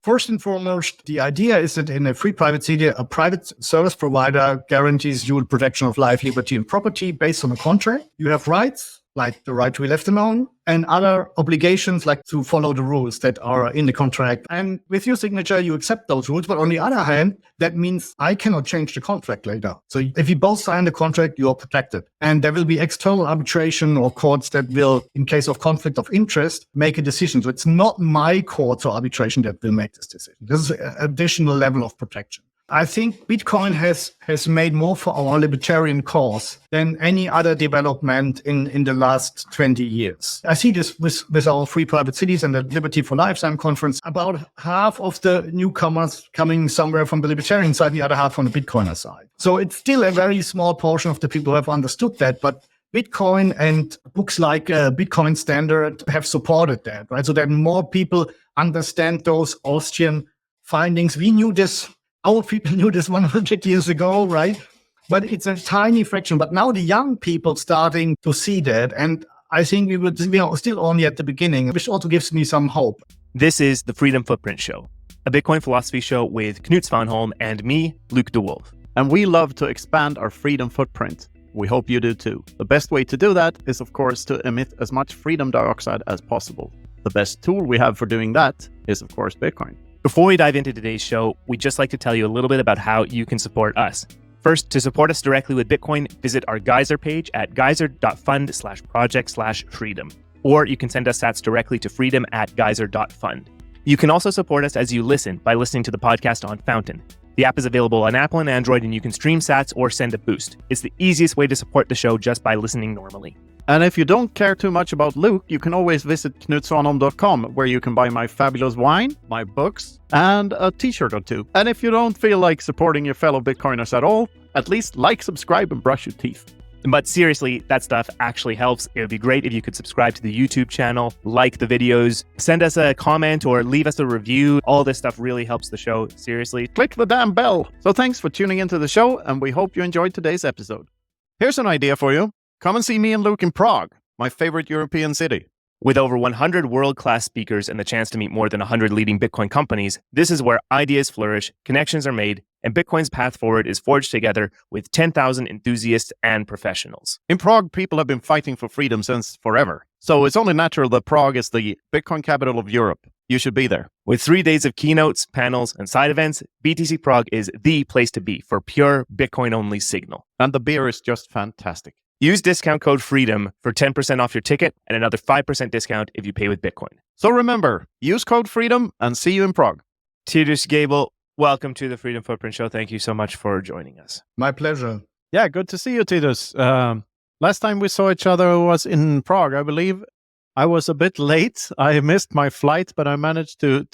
First and foremost, the idea is that in a free private city, a private service provider guarantees you protection of life, liberty, and property based on a contract. You have rights, like the right to be left alone, and other obligations, like to follow the rules that are in the contract. And with your signature, you accept those rules. But on the other hand, that means I cannot change the contract later. So if you both sign the contract, you are protected. And there will be external arbitration or courts that will, in case of conflict of interest, make a decision. So it's not my court or arbitration that will make this decision. This is an additional level of protection. I think Bitcoin has made more for our libertarian cause than any other development in the last 20 years. I see this with our free private cities and the Liberty for Lifetime conference. About half of the newcomers coming somewhere from the libertarian side, the other half from the Bitcoiner side. So it's still a very small portion of the people who have understood that, but Bitcoin and books like Bitcoin Standard have supported that, right? So that more people understand those Austrian findings. We knew this. Our people knew this 100 years ago, right? But it's a tiny fraction. But now the young people starting to see that. And I think we are still only at the beginning, which also gives me some hope. This is the Freedom Footprint Show, a Bitcoin philosophy show with Knut Svanholm and me, Luke DeWolf. And we love to expand our freedom footprint. We hope you do too. The best way to do that is, of course, to emit as much freedom dioxide as possible. The best tool we have for doing that is, of course, Bitcoin. Before we dive into today's show, we'd just like to tell you a little bit about how you can support us. First, to support us directly with Bitcoin, visit our Geyser page at geyser.fund/project/freedom. Or you can send us sats directly to freedom@geyser.fund. You can also support us as you listen by listening to the podcast on Fountain. The app is available on Apple and Android, and you can stream sats or send a boost. It's the easiest way to support the show just by listening normally. And if you don't care too much about Luke, you can always visit knutsvanholm.com, where you can buy my fabulous wine, my books, and a t-shirt or two. And if you don't feel like supporting your fellow Bitcoiners at all, at least like, subscribe, and brush your teeth. But seriously, that stuff actually helps. It would be great if you could subscribe to the YouTube channel, like the videos, send us a comment, or leave us a review. All this stuff really helps the show. Seriously. Click the damn bell. So thanks for tuning into the show, and we hope you enjoyed today's episode. Here's an idea for you. Come and see me and Luke in Prague, my favorite European city. With over 100 world-class speakers and the chance to meet more than 100 leading Bitcoin companies, this is where ideas flourish, connections are made, and Bitcoin's path forward is forged together with 10,000 enthusiasts and professionals. In Prague, people have been fighting for freedom since forever. So it's only natural that Prague is the Bitcoin capital of Europe. You should be there. With 3 days of keynotes, panels, and side events, BTC Prague is the place to be for pure Bitcoin-only signal. And the beer is just fantastic. Use discount code FREEDOM for 10% off your ticket and another 5% discount if you pay with Bitcoin. So remember, use code FREEDOM and see you in Prague. Titus Gebel, welcome to the Freedom Footprint Show. Thank you so much for joining us. My pleasure. Yeah, good to see you, Titus. Last time we saw each other was in Prague, I believe. I was a bit late. I missed my flight, but I managed to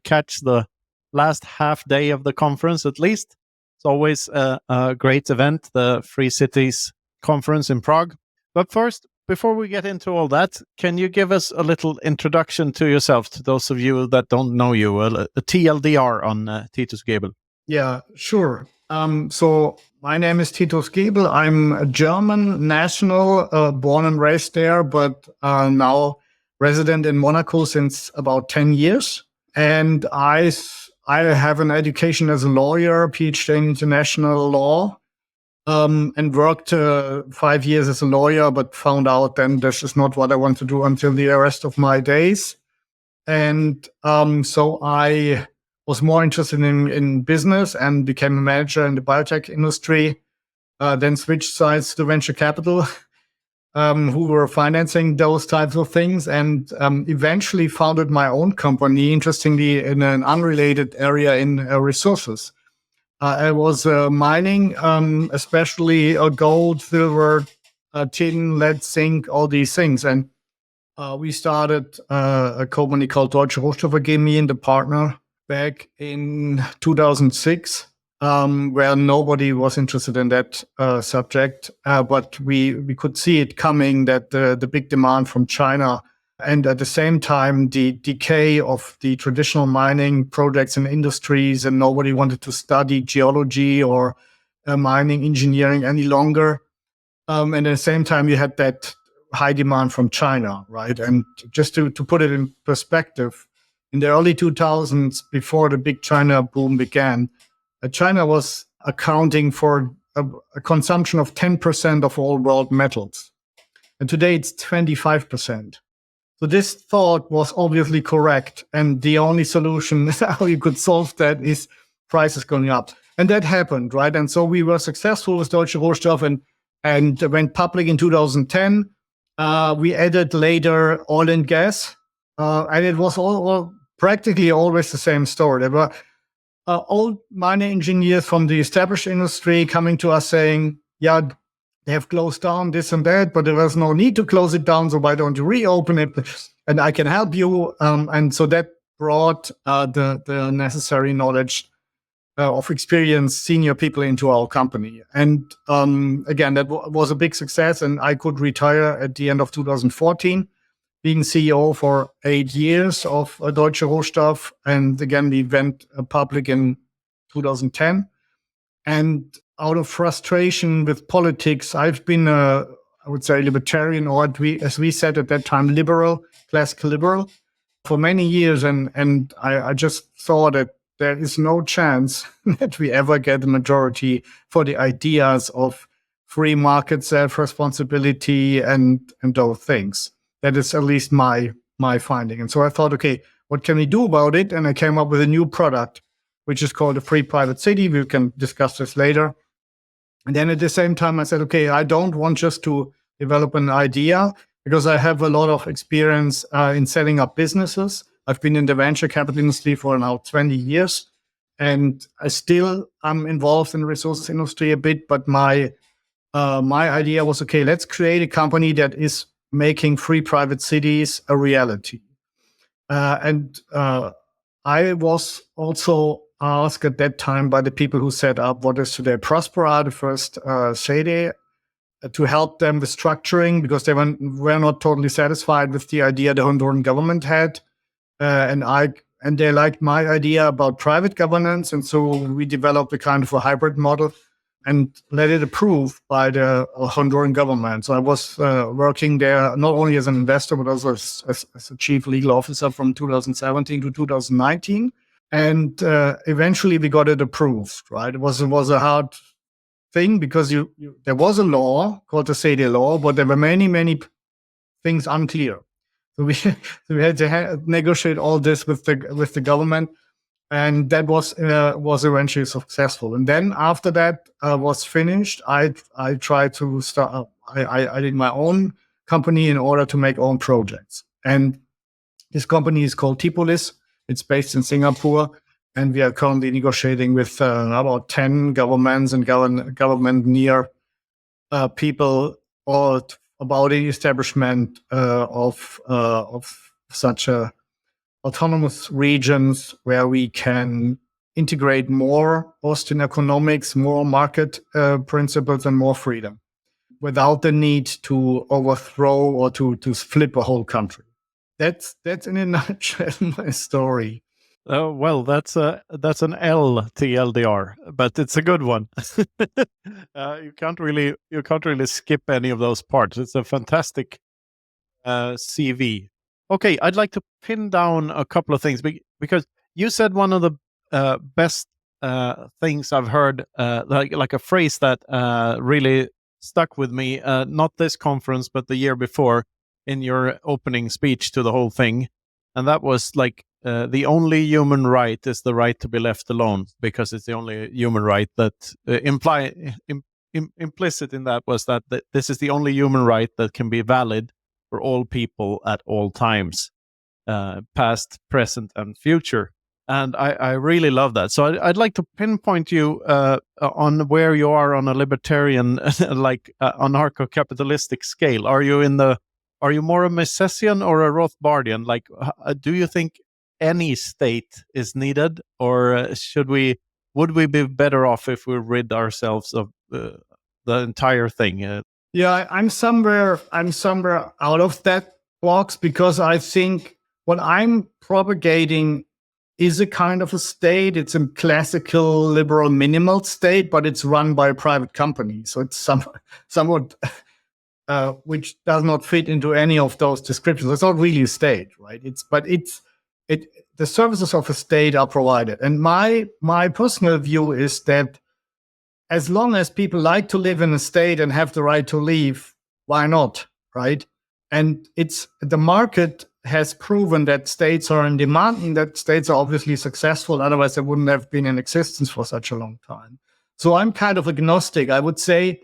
catch the last half day of the conference at least. It's always a great event, the Free Cities conference in Prague. But first, before we get into all that, can you give us a little introduction to yourself, to those of you that don't know you, a TLDR on Titus Gebel? Yeah, sure. So my name is Titus Gebel. I'm a German national, born and raised there, but now resident in Monaco since about 10 years. And I have an education as a lawyer, PhD in international law. And worked 5 years as a lawyer, but found out then this is not what I want to do until the rest of my days. And so I was more interested in business and became a manager in the biotech industry, then switched sides to venture capital, who were financing those types of things, and eventually founded my own company, interestingly, in an unrelated area in resources. I was mining, especially gold, silver, tin, lead, zinc, all these things. And we started a company called Deutsche Rohstoffe AG, me and the partner, back in 2006, where nobody was interested in that subject. But we could see it coming, that the big demand from China, and at the same time, the decay of the traditional mining projects and industries, and nobody wanted to study geology or mining engineering any longer. And at the same time, you had that high demand from China, right? And just to put it in perspective, in the early 2000s, before the big China boom began, China was accounting for a consumption of 10% of all world metals. And today it's 25%. So this thought was obviously correct. And the only solution how you could solve that is prices going up. And that happened, right? And so we were successful with Deutsche Rohstoff and went public in 2010. We added later oil and gas. And it was all practically always the same story. There were old mining engineers from the established industry coming to us saying, yeah, they have closed down this and that, but there was no need to close it down, so why don't you reopen it? And I can help you. And so that brought the necessary knowledge of experienced senior people into our company. And again, that was a big success, and I could retire at the end of 2014. Being CEO for 8 years of Deutsche Rohstoff. And again, we went public in 2010. And out of frustration with politics, I've been, I would say, libertarian, or as we said at that time, liberal, classical liberal, for many years. And I just saw that there is no chance that we ever get a majority for the ideas of free market, self-responsibility, and those things. That is at least my finding. And so I thought, okay, what can we do about it? And I came up with a new product, which is called a free private city. We can discuss this later. And then at the same time, I said, okay, I don't want just to develop an idea, because I have a lot of experience in setting up businesses. I've been in the venture capital industry for now 20 years. And I still am involved in the resources industry a bit. But my idea was, okay, let's create a company that is making free private cities a reality. And I was also asked at that time by the people who set up what is today Prospera, the first city, to help them with structuring, because they were not totally satisfied with the idea the Honduran government had. And they liked my idea about private governance. And so we developed a kind of a hybrid model and let it approved by the Honduran government. So I was working there not only as an investor, but also as a chief legal officer from 2017 to 2019. And eventually we got it approved, right? It was a hard thing, because there was a law called the city law, but there were many things unclear. So we had to negotiate all this with the government. And that was eventually successful. And then after that was finished, I tried to start. I did my own company in order to make own projects. And this company is called Tipolis. It's based in Singapore, and we are currently negotiating with about 10 governments and government near people, all about the establishment of such a autonomous regions where we can integrate more Austrian economics, more market principles, and more freedom, without the need to overthrow or to flip a whole country. That's in a nutshell my story. Oh, well, that's an LTLDR, but it's a good one. You can't really skip any of those parts. It's a fantastic CV. Okay, I'd like to pin down a couple of things, because you said one of the best things I've heard, like a phrase that really stuck with me, not this conference, but the year before, in your opening speech to the whole thing. And that was like, the only human right is the right to be left alone, because it's the only human right that implicit in that was that this is the only human right that can be valid for all people at all times, past, present, and future. And I really love that. So I'd like to pinpoint you on where you are on a libertarian, like anarcho-capitalistic scale. Are you more a Misesian or a Rothbardian? Like, do you think any state is needed, or would we be better off if we rid ourselves of the entire thing? Yeah, I'm somewhere out of that box, because I think what I'm propagating is a kind of a state. It's a classical liberal minimal state, but it's run by a private company. So it's somewhat which does not fit into any of those descriptions. It's not really a state, right? It's the services of a state are provided. And my personal view is that as long as people like to live in a state and have the right to leave, why not, right? And the market has proven that states are in demand and that states are obviously successful. Otherwise, they wouldn't have been in existence for such a long time. So I'm kind of agnostic. I would say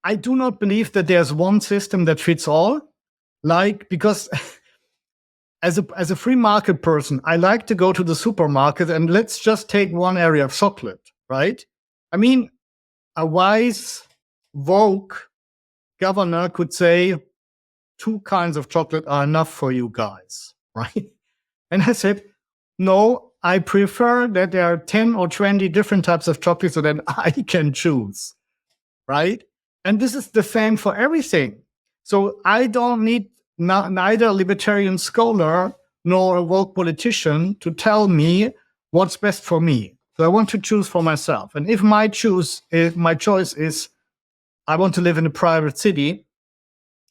I do not believe that there's one system that fits all. Because as a free market person, I like to go to the supermarket and let's just take one area of chocolate, right? I mean, a wise, woke governor could say 2 kinds of chocolate are enough for you guys, right? And I said, no, I prefer that there are 10 or 20 different types of chocolate so that I can choose, right? And this is the same for everything. So I don't need neither a libertarian scholar nor a woke politician to tell me what's best for me. So I want to choose for myself. And if my choice is I want to live in a private city,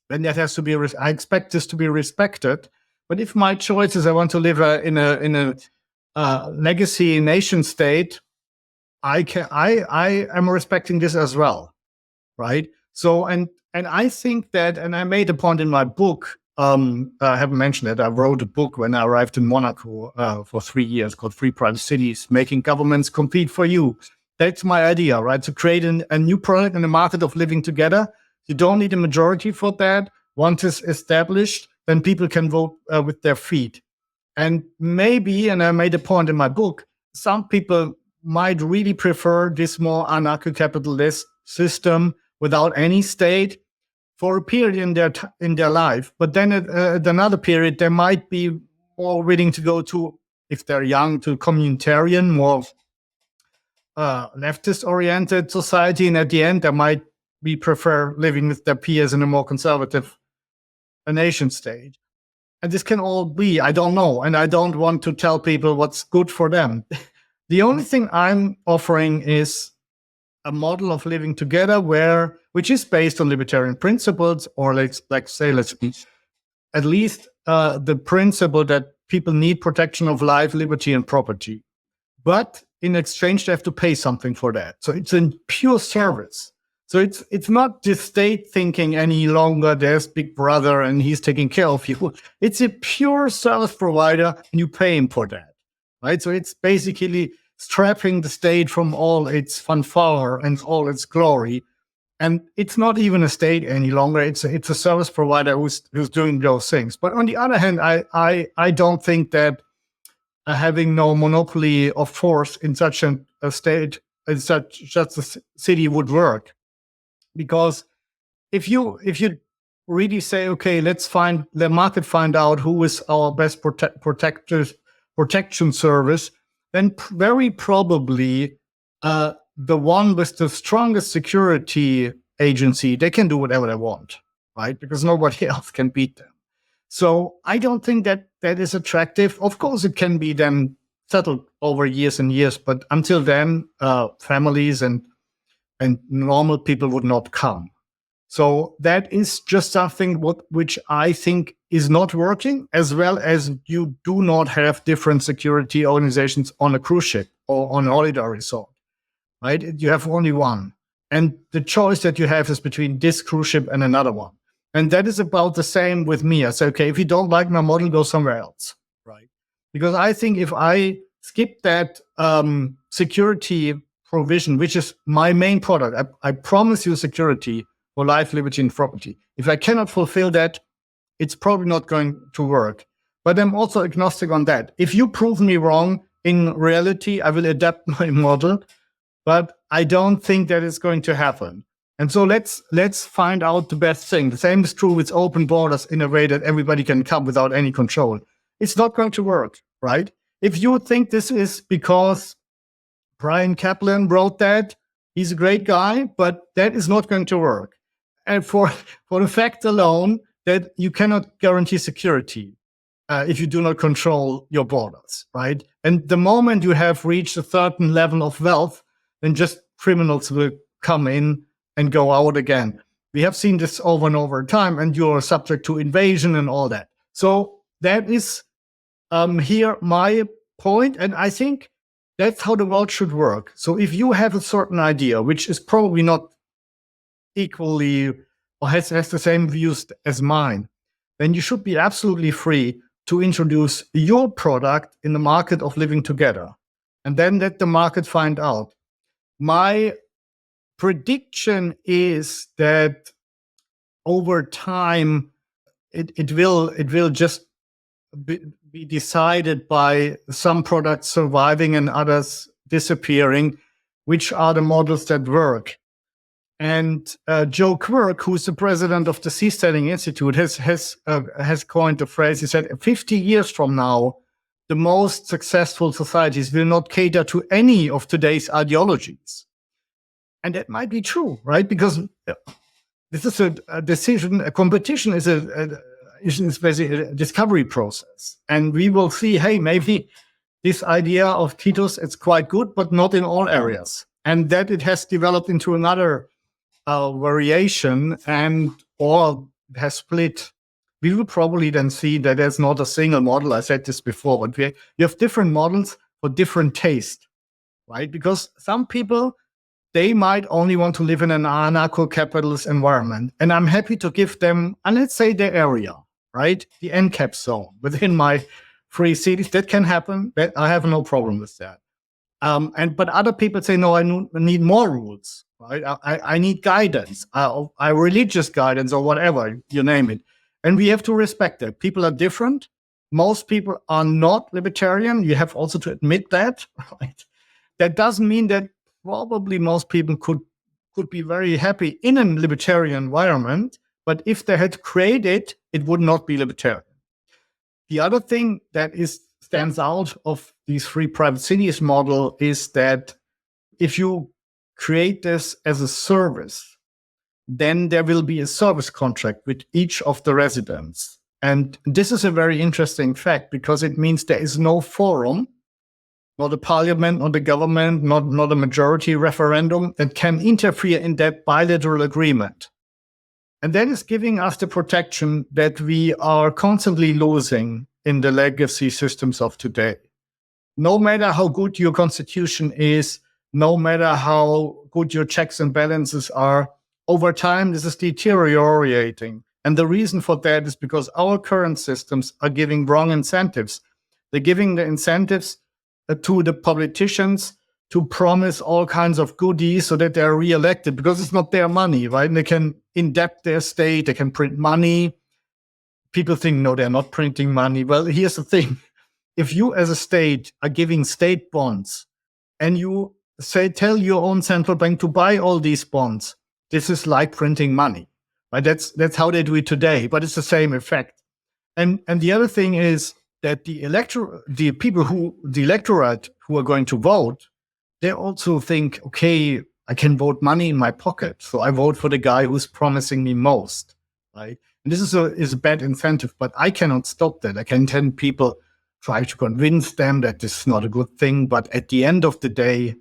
then that has to be. I expect this to be respected. But if my choice is I want to live in a legacy nation state, I am respecting this as well, right? So and I think that, and I made a point in my book. I haven't mentioned it. I wrote a book when I arrived in Monaco for 3 years called Free Private Cities, Making Governments Compete for You. That's my idea, right? To create a new product in the market of living together. You don't need a majority for that. Once it's established, then people can vote with their feet. And maybe, and I made a point in my book, some people might really prefer this more anarcho-capitalist system without any state for a period in their life. But then at another period, they might be more willing to go to, if they're young, to communitarian, more leftist-oriented society. And at the end, they might prefer living with their peers in a more conservative nation state. And this can all be, I don't know. And I don't want to tell people what's good for them. The only thing I'm offering is a model of living together which is based on libertarian principles, or let's be at least the principle that people need protection of life, liberty, and property. But in exchange, they have to pay something for that. So it's a pure service. So it's not the state thinking any longer, there's Big Brother and he's taking care of you. It's a pure service provider and you pay him for that, right? So it's basically strapping the state from all its fanfare and all its glory. And it's not even a state any longer. It's a service provider who's doing those things. But on the other hand, I don't think that having no monopoly of force in such a state, in such a city would work. Because if you really say, okay, let's find out who is our best protection service, then very probably the one with the strongest security agency, they can do whatever they want, right? Because nobody else can beat them. So I don't think that is attractive. Of course, it can be then settled over years and years, but until then, families and normal people would not come. So that is just something which I think is not working, as well as you do not have different security organizations on a cruise ship or on a holiday resort, right? You have only one. And the choice that you have is between this cruise ship and another one. And that is about the same with me. I say, okay, if you don't like my model, go somewhere else, right? Because I think if I skip that security provision, which is my main product, I promise you security for life, liberty, and property. If I cannot fulfill that, it's probably not going to work. But I'm also agnostic on that. If you prove me wrong, in reality, I will adapt my model, but I don't think that is going to happen. And so let's find out the best thing. The same is true with open borders in a way that everybody can come without any control. It's not going to work, right? If you think this is because Brian Kaplan wrote that, he's a great guy, but that is not going to work. And for the fact alone that you cannot guarantee security if you do not control your borders, right? And the moment you have reached a certain level of wealth, then just criminals will come in and go out again. We have seen this over and over time, and you're subject to invasion and all that. So that is here my point, and I think that's how the world should work. So if you have a certain idea, which is probably not equally or has the same views as mine, then you should be absolutely free to introduce your product in the market of living together, and then let the market find out. My prediction is that over time, it will just be decided by some products surviving and others disappearing, which are the models that work. And Joe Quirk, who's the president of the Seasteading Institute, has coined a phrase. He said, 50 years from now, the most successful societies will not cater to any of today's ideologies. And that might be true, right? Because this is a decision. A competition is basically a discovery process, and we will see. Hey, maybe this idea of Titus, it's quite good, but not in all areas, and that it has developed into another variation or has split. We will probably then see that there's not a single model. I said this before, but you have different models for different taste, right? Because some people, they might only want to live in an anarcho-capitalist environment. And I'm happy to give them, and let's say their area, right? The NCAP zone within my free cities. That can happen. I have no problem with that. But other people say, no, I need more rules, right? I need guidance, religious guidance or whatever, you name it. And we have to respect that. People are different. Most people are not libertarian. You have also to admit that, right? That doesn't mean that probably most people could be very happy in a libertarian environment, but if they had created it would not be libertarian. The other thing that stands out of these free private cities model is that if you create this as a service, then there will be a service contract with each of the residents. And this is a very interesting fact because it means there is no forum, not a parliament, not a government, not a majority referendum that can interfere in that bilateral agreement. And that is giving us the protection that we are constantly losing in the legacy systems of today. No matter how good your constitution is, no matter how good your checks and balances are, over time, this is deteriorating. And the reason for that is because our current systems are giving wrong incentives. They're giving the incentives to the politicians to promise all kinds of goodies so that they're reelected because it's not their money, right? And they can indebt their state, they can print money. People think, no, they're not printing money. Well, here's the thing. If you as a state are giving state bonds and you tell your own central bank to buy all these bonds, this is like printing money, right? That's how they do it today, but it's the same effect. And the other thing is that the electorate who are going to vote, they also think, okay, I can vote money in my pocket, so I vote for the guy who's promising me most, right? And this is a bad incentive, but I cannot stop that. I can tell people, try to convince them that this is not a good thing, but at the end of the day,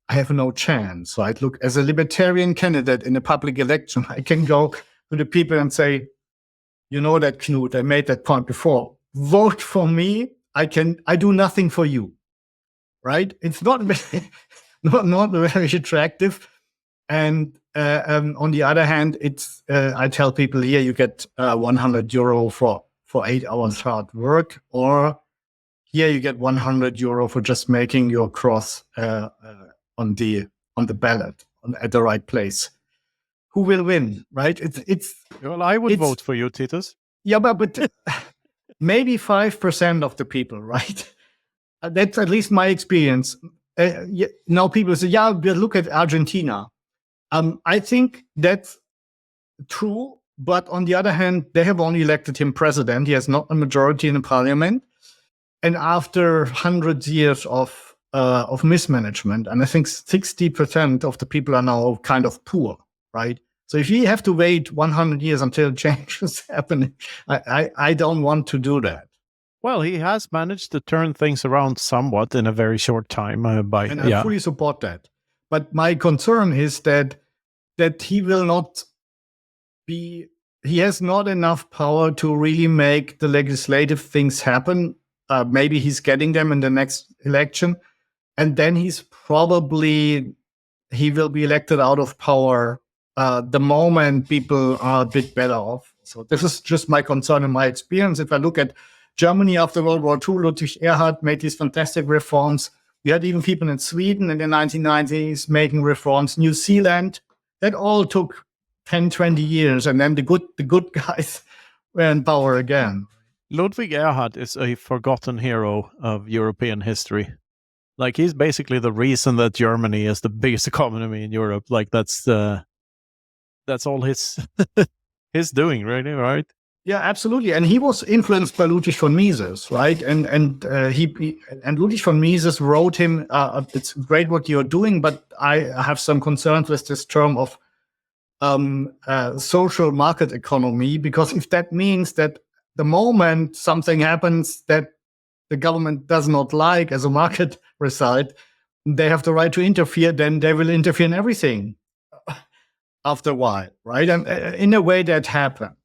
I have no chance. So I'd look as a libertarian candidate in a public election. I can go to the people and say, you know that, Knut, I made that point before. Vote for me. I do nothing for you, right? It's not not very attractive. And on the other hand, it's I tell people here you get €100 for 8 hours hard work, or here you get €100 for just making your cross on the ballot at the right place. Who will win, right? Well, I would vote for you, Titus. Yeah, but maybe 5% of the people, right? That's at least my experience. Now people say, yeah, but look at Argentina. I think that's true, but on the other hand, they have only elected him president. He has not a majority in the parliament. And after hundreds of years of mismanagement, and I think 60% of the people are now kind of poor, right? So if you have to wait 100 years until change is happening, I don't want to do that. Well, he has managed to turn things around somewhat in a very short time. And I fully support that. But my concern is that he will not be, he has not enough power to really make the legislative things happen maybe he's getting them in the next election, and then he will be elected out of power the moment people are a bit better off. So this is just my concern and my experience. If I look at Germany after World War II, Ludwig Erhard made these fantastic reforms. We had even people in Sweden in the 1990s making reforms. New Zealand, that all took 10, 20 years, and then the good guys were in power again. Ludwig Erhard is a forgotten hero of European history. Like, he's basically the reason that Germany is the biggest economy in Europe. Like, that's all his his doing, really, right? Yeah, absolutely. And he was influenced by Ludwig von Mises, right? And Ludwig von Mises wrote him, "It's great what you're doing, but I have some concerns with this term of social market economy, because if that means that the moment something happens that the government does not like as a market result, they have the right to interfere, then they will interfere in everything after a while, right?" And in a way that happened.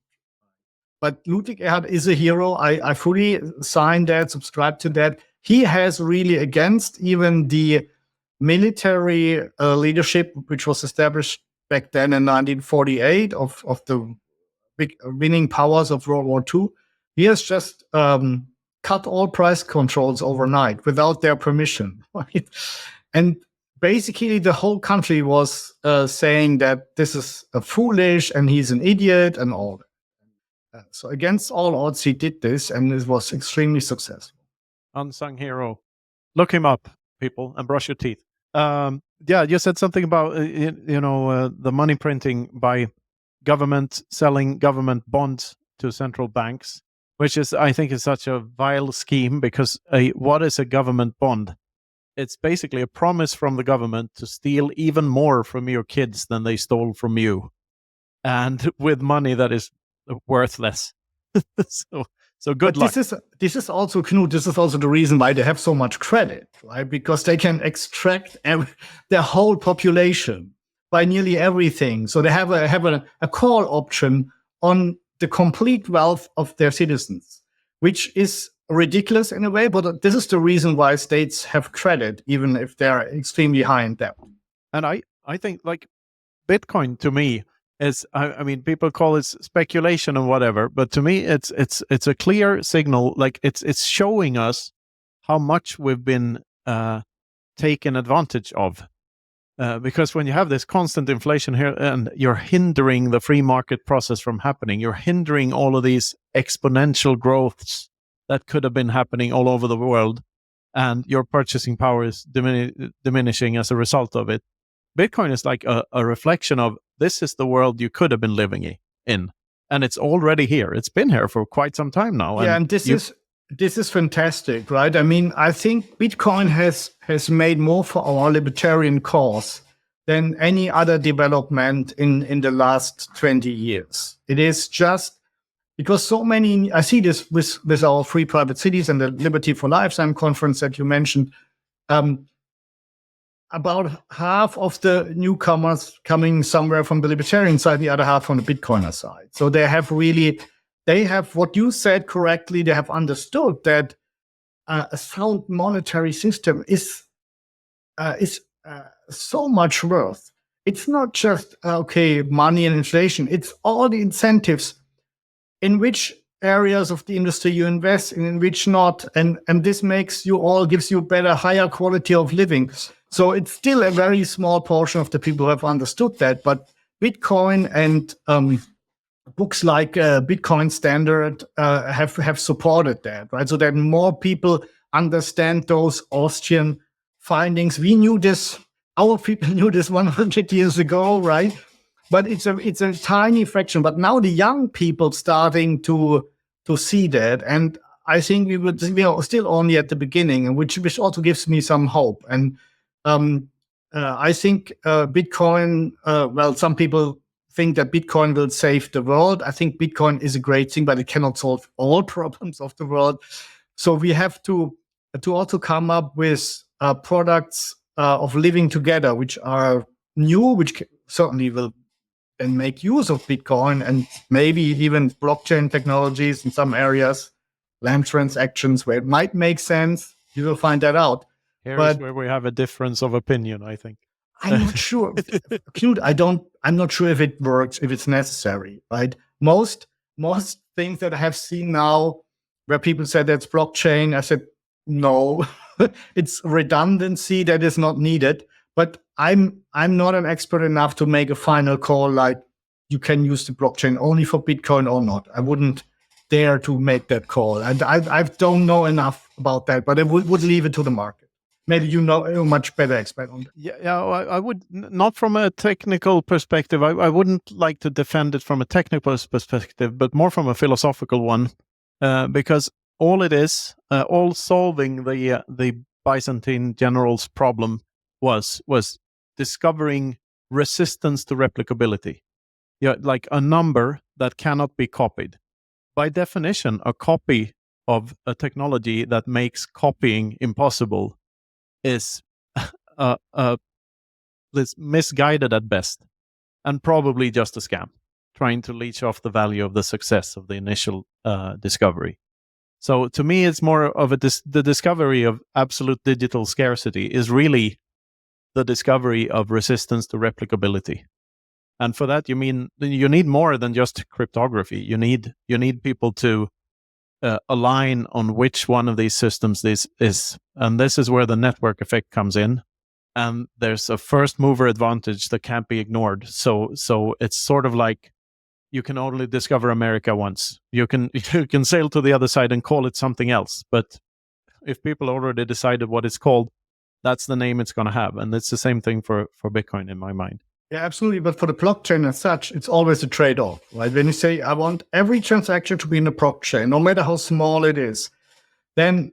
But Ludwig Erhard is a hero. I fully sign that, subscribe to that. He has really, against even the military leadership, which was established back then in 1948 of the big winning powers of World War II, he has just cut all price controls overnight without their permission. Right? And basically the whole country was saying that this is foolish and he's an idiot and all that. So against all odds, he did this, and it was extremely successful. Unsung hero. Look him up, people, and brush your teeth. Yeah, you said something about the money printing by government selling government bonds to central banks, which is, I think, is such a vile scheme, because what is a government bond? It's basically a promise from the government to steal even more from your kids than they stole from you, and with money that is worthless. so good luck. This is also, Knut, this is also the reason why they have so much credit, right? Because they can extract their whole population by nearly everything. So they have a call option on the complete wealth of their citizens, which is ridiculous in a way, but this is the reason why states have credit, even if they're extremely high in debt. And I think, like, Bitcoin, to me, is, I mean, people call it speculation and whatever, but to me, it's a clear signal. Like, it's showing us how much we've been taken advantage of, because when you have this constant inflation here, and you're hindering the free market process from happening, you're hindering all of these exponential growths that could have been happening all over the world, and your purchasing power is diminishing as a result of it. Bitcoin is like a reflection of, this is the world you could have been living in, and it's already here. It's been here for quite some time now. Yeah, and this is fantastic, right? I mean, I think Bitcoin has made more for our libertarian cause than any other development in the last 20 years. It is just because so many, I see this with our free private cities and the Liberty for Lifetime conference that you mentioned. About half of the newcomers coming somewhere from the libertarian side, the other half from the Bitcoiner side. So they have what you said correctly. They have understood that a sound monetary system is so much worth. It's not just money and inflation. It's all the incentives in which areas of the industry you invest in which not, and this gives you better, higher quality of living. So it's still a very small portion of the people who have understood that, but Bitcoin and books like Bitcoin Standard have supported that, right? So that more people understand those Austrian findings. We knew this; our people knew this 100 years ago, right? But it's a tiny fraction. But now the young people starting to see that, and I think we are still only at the beginning, and which also gives me some hope. And I think Bitcoin. Well, some people think that Bitcoin will save the world. I think Bitcoin is a great thing, but it cannot solve all problems of the world. So we have to also come up with products of living together, which are new, which certainly will and make use of Bitcoin and maybe even blockchain technologies in some areas. land transactions where it might make sense. You will find that out. Here But is where we have a difference of opinion, I think. I'm not sure. Knut, I'm not sure if it works, if it's necessary, right? Most things that I have seen now where people said that's blockchain, I said, no, it's redundancy that is not needed. But I'm not an expert enough to make a final call like you can use the blockchain only for Bitcoin or not. I wouldn't dare to make that call. And I don't know enough about that, but I would leave it to the market. Maybe you know a much better expert on that. Yeah, I would not from a technical perspective. I wouldn't like to defend it from a technical perspective, but more from a philosophical one, because all it is, all solving the Byzantine general's problem was discovering resistance to replicability. Yeah, like a number that cannot be copied. By definition, a copy of a technology that makes copying impossible is misguided at best, and probably just a scam, trying to leech off the value of the success of the initial discovery. So to me, it's more of the discovery of absolute digital scarcity is really the discovery of resistance to replicability. And for that, you need more than just cryptography. You need people to align on which one of these systems this is. And this is where the network effect comes in. And there's a first mover advantage that can't be ignored. So it's sort of like you can only discover America once. You can sail to the other side and call it something else. But if people already decided what it's called, that's the name it's going to have. And it's the same thing for Bitcoin in my mind. Yeah, absolutely. But for the blockchain as such, it's always a trade-off, right? When you say, I want every transaction to be in a blockchain, no matter how small it is, then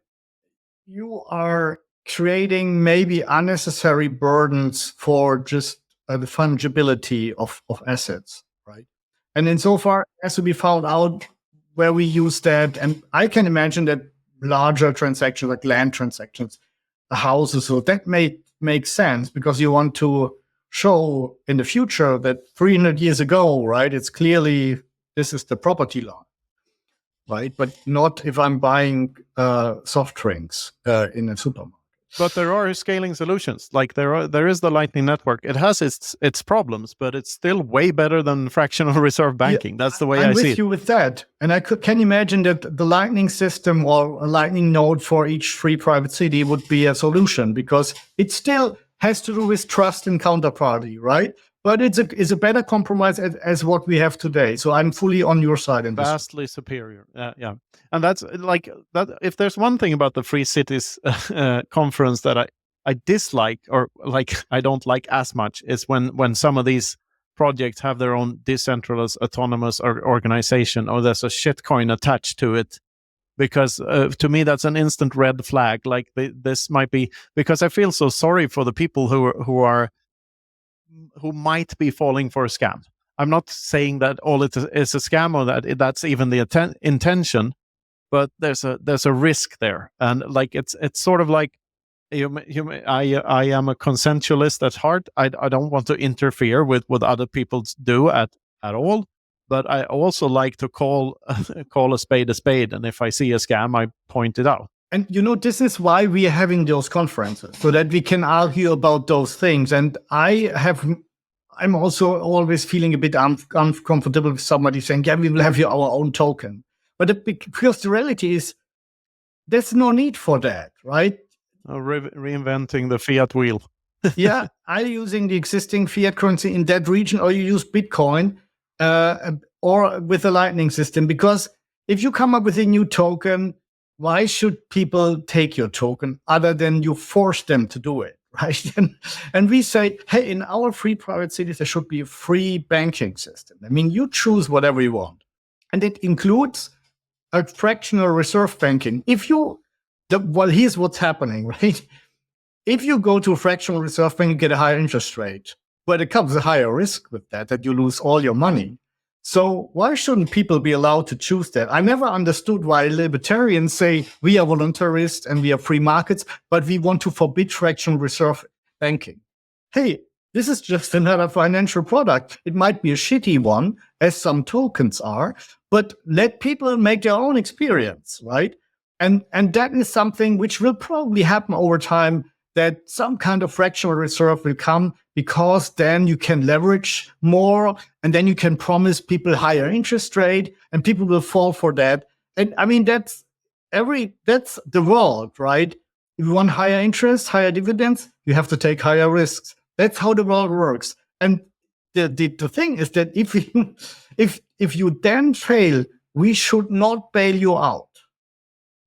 you are creating maybe unnecessary burdens for just the fungibility of assets, right? And insofar, it has to be found out where we use that. And I can imagine that larger transactions, like land transactions, houses, so that may make sense because you want to show in the future that 300 years ago, right, it's clearly this is the property line, right? But not if I'm buying soft drinks in a supermarket. But there are scaling solutions. Like there is the Lightning Network. It has its problems, but it's still way better than fractional reserve banking. That's the way I see it. I'm with you with that. And I can imagine that the Lightning system or a Lightning node for each free private city would be a solution because it still has to do with trust and counterparty, right? But it's a better compromise as what we have today. So I'm fully on your side in this. Vastly superior. Yeah. And that's like that. If there's one thing about the Free Cities conference that I dislike or like I don't like as much is when some of these projects have their own decentralized autonomous organization or there's a shitcoin attached to it. Because to me, that's an instant red flag. Like this might be because I feel so sorry for the people who might be falling for a scam. I'm not saying that all it is a scam or that that's even the intention, but there's a risk there, and like it's sort of like I am a consensualist at heart. I don't want to interfere with what other people do at all. But I also like to call a spade, and if I see a scam, I point it out. And this is why we are having those conferences, so that we can argue about those things. And I'm also always feeling a bit uncomfortable with somebody saying, "Yeah, we will have our own token." But because the reality is, there's no need for that, right? Reinventing the fiat wheel. Yeah, are you using the existing fiat currency in that region, or you use Bitcoin? Or with a Lightning system, because if you come up with a new token, why should people take your token other than you force them to do it, right? And we say, hey, in our free private cities, there should be a free banking system. I mean, you choose whatever you want. And it includes a fractional reserve banking. Here's what's happening, right? If you go to a fractional reserve bank, you get a higher interest rate. But it comes a higher risk with that you lose all your money. So why shouldn't people be allowed to choose that? I never understood why libertarians say we are voluntarist and we are free markets, but we want to forbid fractional reserve banking. Hey, this is just another financial product. It might be a shitty one, as some tokens are, but let people make their own experience, right? And that is something which will probably happen over time, that some kind of fractional reserve will come, because then you can leverage more, and then you can promise people higher interest rate, and people will fall for that. And I mean, that's the world, right? If you want higher interest, higher dividends, you have to take higher risks. That's how the world works. And the thing is that if you then fail, we should not bail you out,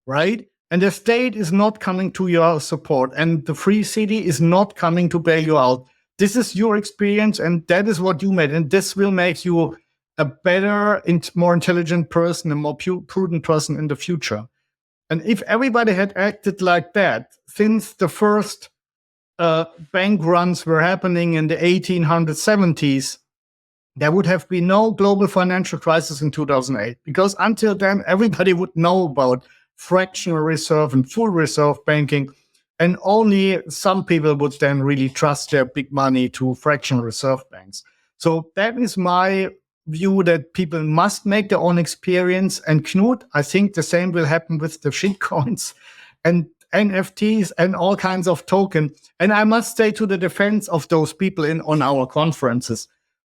right? And the state is not coming to your support, and the free city is not coming to bail you out. This is your experience, and that is what you made, and this will make you a better, more intelligent person, a more prudent person in the future. And if everybody had acted like that, since the first bank runs were happening in the 1870s, there would have been no global financial crisis in 2008, because until then, everybody would know about fractional reserve and full reserve banking, and only some people would then really trust their big money to fractional reserve banks. So that is my view, that people must make their own experience. And Knut, I think the same will happen with the shitcoins and NFTs and all kinds of tokens. And I must say, to the defense of those people on our conferences,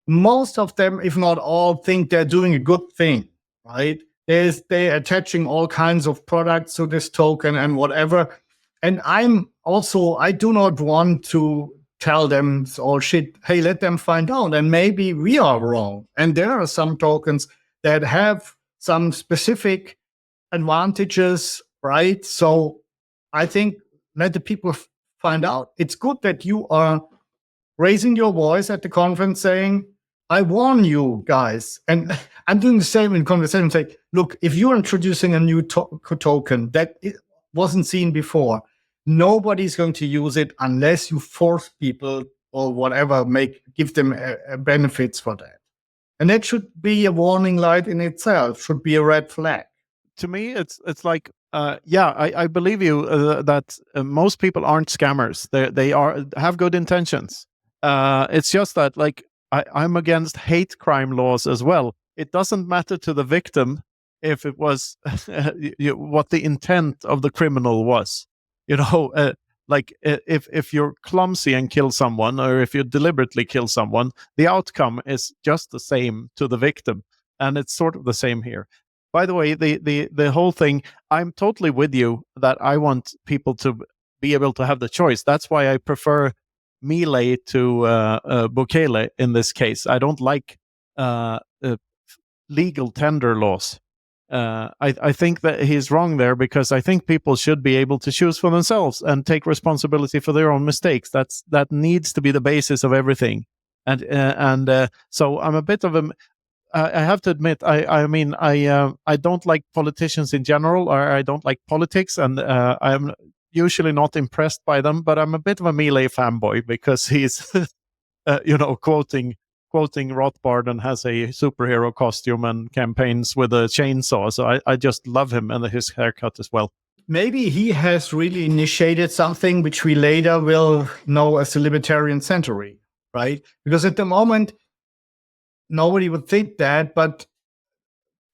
most of them, if not all, think they're doing a good thing, right? They're attaching all kinds of products to this token and whatever. And I do not want to tell them it's all shit. Hey, let them find out. And maybe we are wrong. And there are some tokens that have some specific advantages, right? So I think let the people find out. It's good that you are raising your voice at the conference saying, I warn you guys. And I'm doing the same in conversation. Say, look, if you're introducing a new token that wasn't seen before, nobody's going to use it unless you force people or whatever, give them benefits for that. And that should be a warning light in itself, should be a red flag. To me, it's like, I believe you that most people aren't scammers. They have good intentions. It's just that, like, I'm against hate crime laws as well. It doesn't matter to the victim if it was what the intent of the criminal was. Like if you're clumsy and kill someone, or if you deliberately kill someone, the outcome is just the same to the victim, and it's sort of the same here. By the way, the whole thing, I'm totally with you that I want people to be able to have the choice. That's why I prefer Melee to Bukele in this case. I don't like legal tender laws. I think that he's wrong there, because I think people should be able to choose for themselves and take responsibility for their own mistakes. That needs to be the basis of everything. And so I'm a bit of a. I have to admit, I don't like politicians in general, or I don't like politics, and I'm usually not impressed by them. But I'm a bit of a Melee fanboy, because he's, quoting Rothbard and has a superhero costume and campaigns with a chainsaw. So I just love him and his haircut as well. Maybe he has really initiated something which we later will know as the Libertarian Century, right? Because at the moment, nobody would think that, but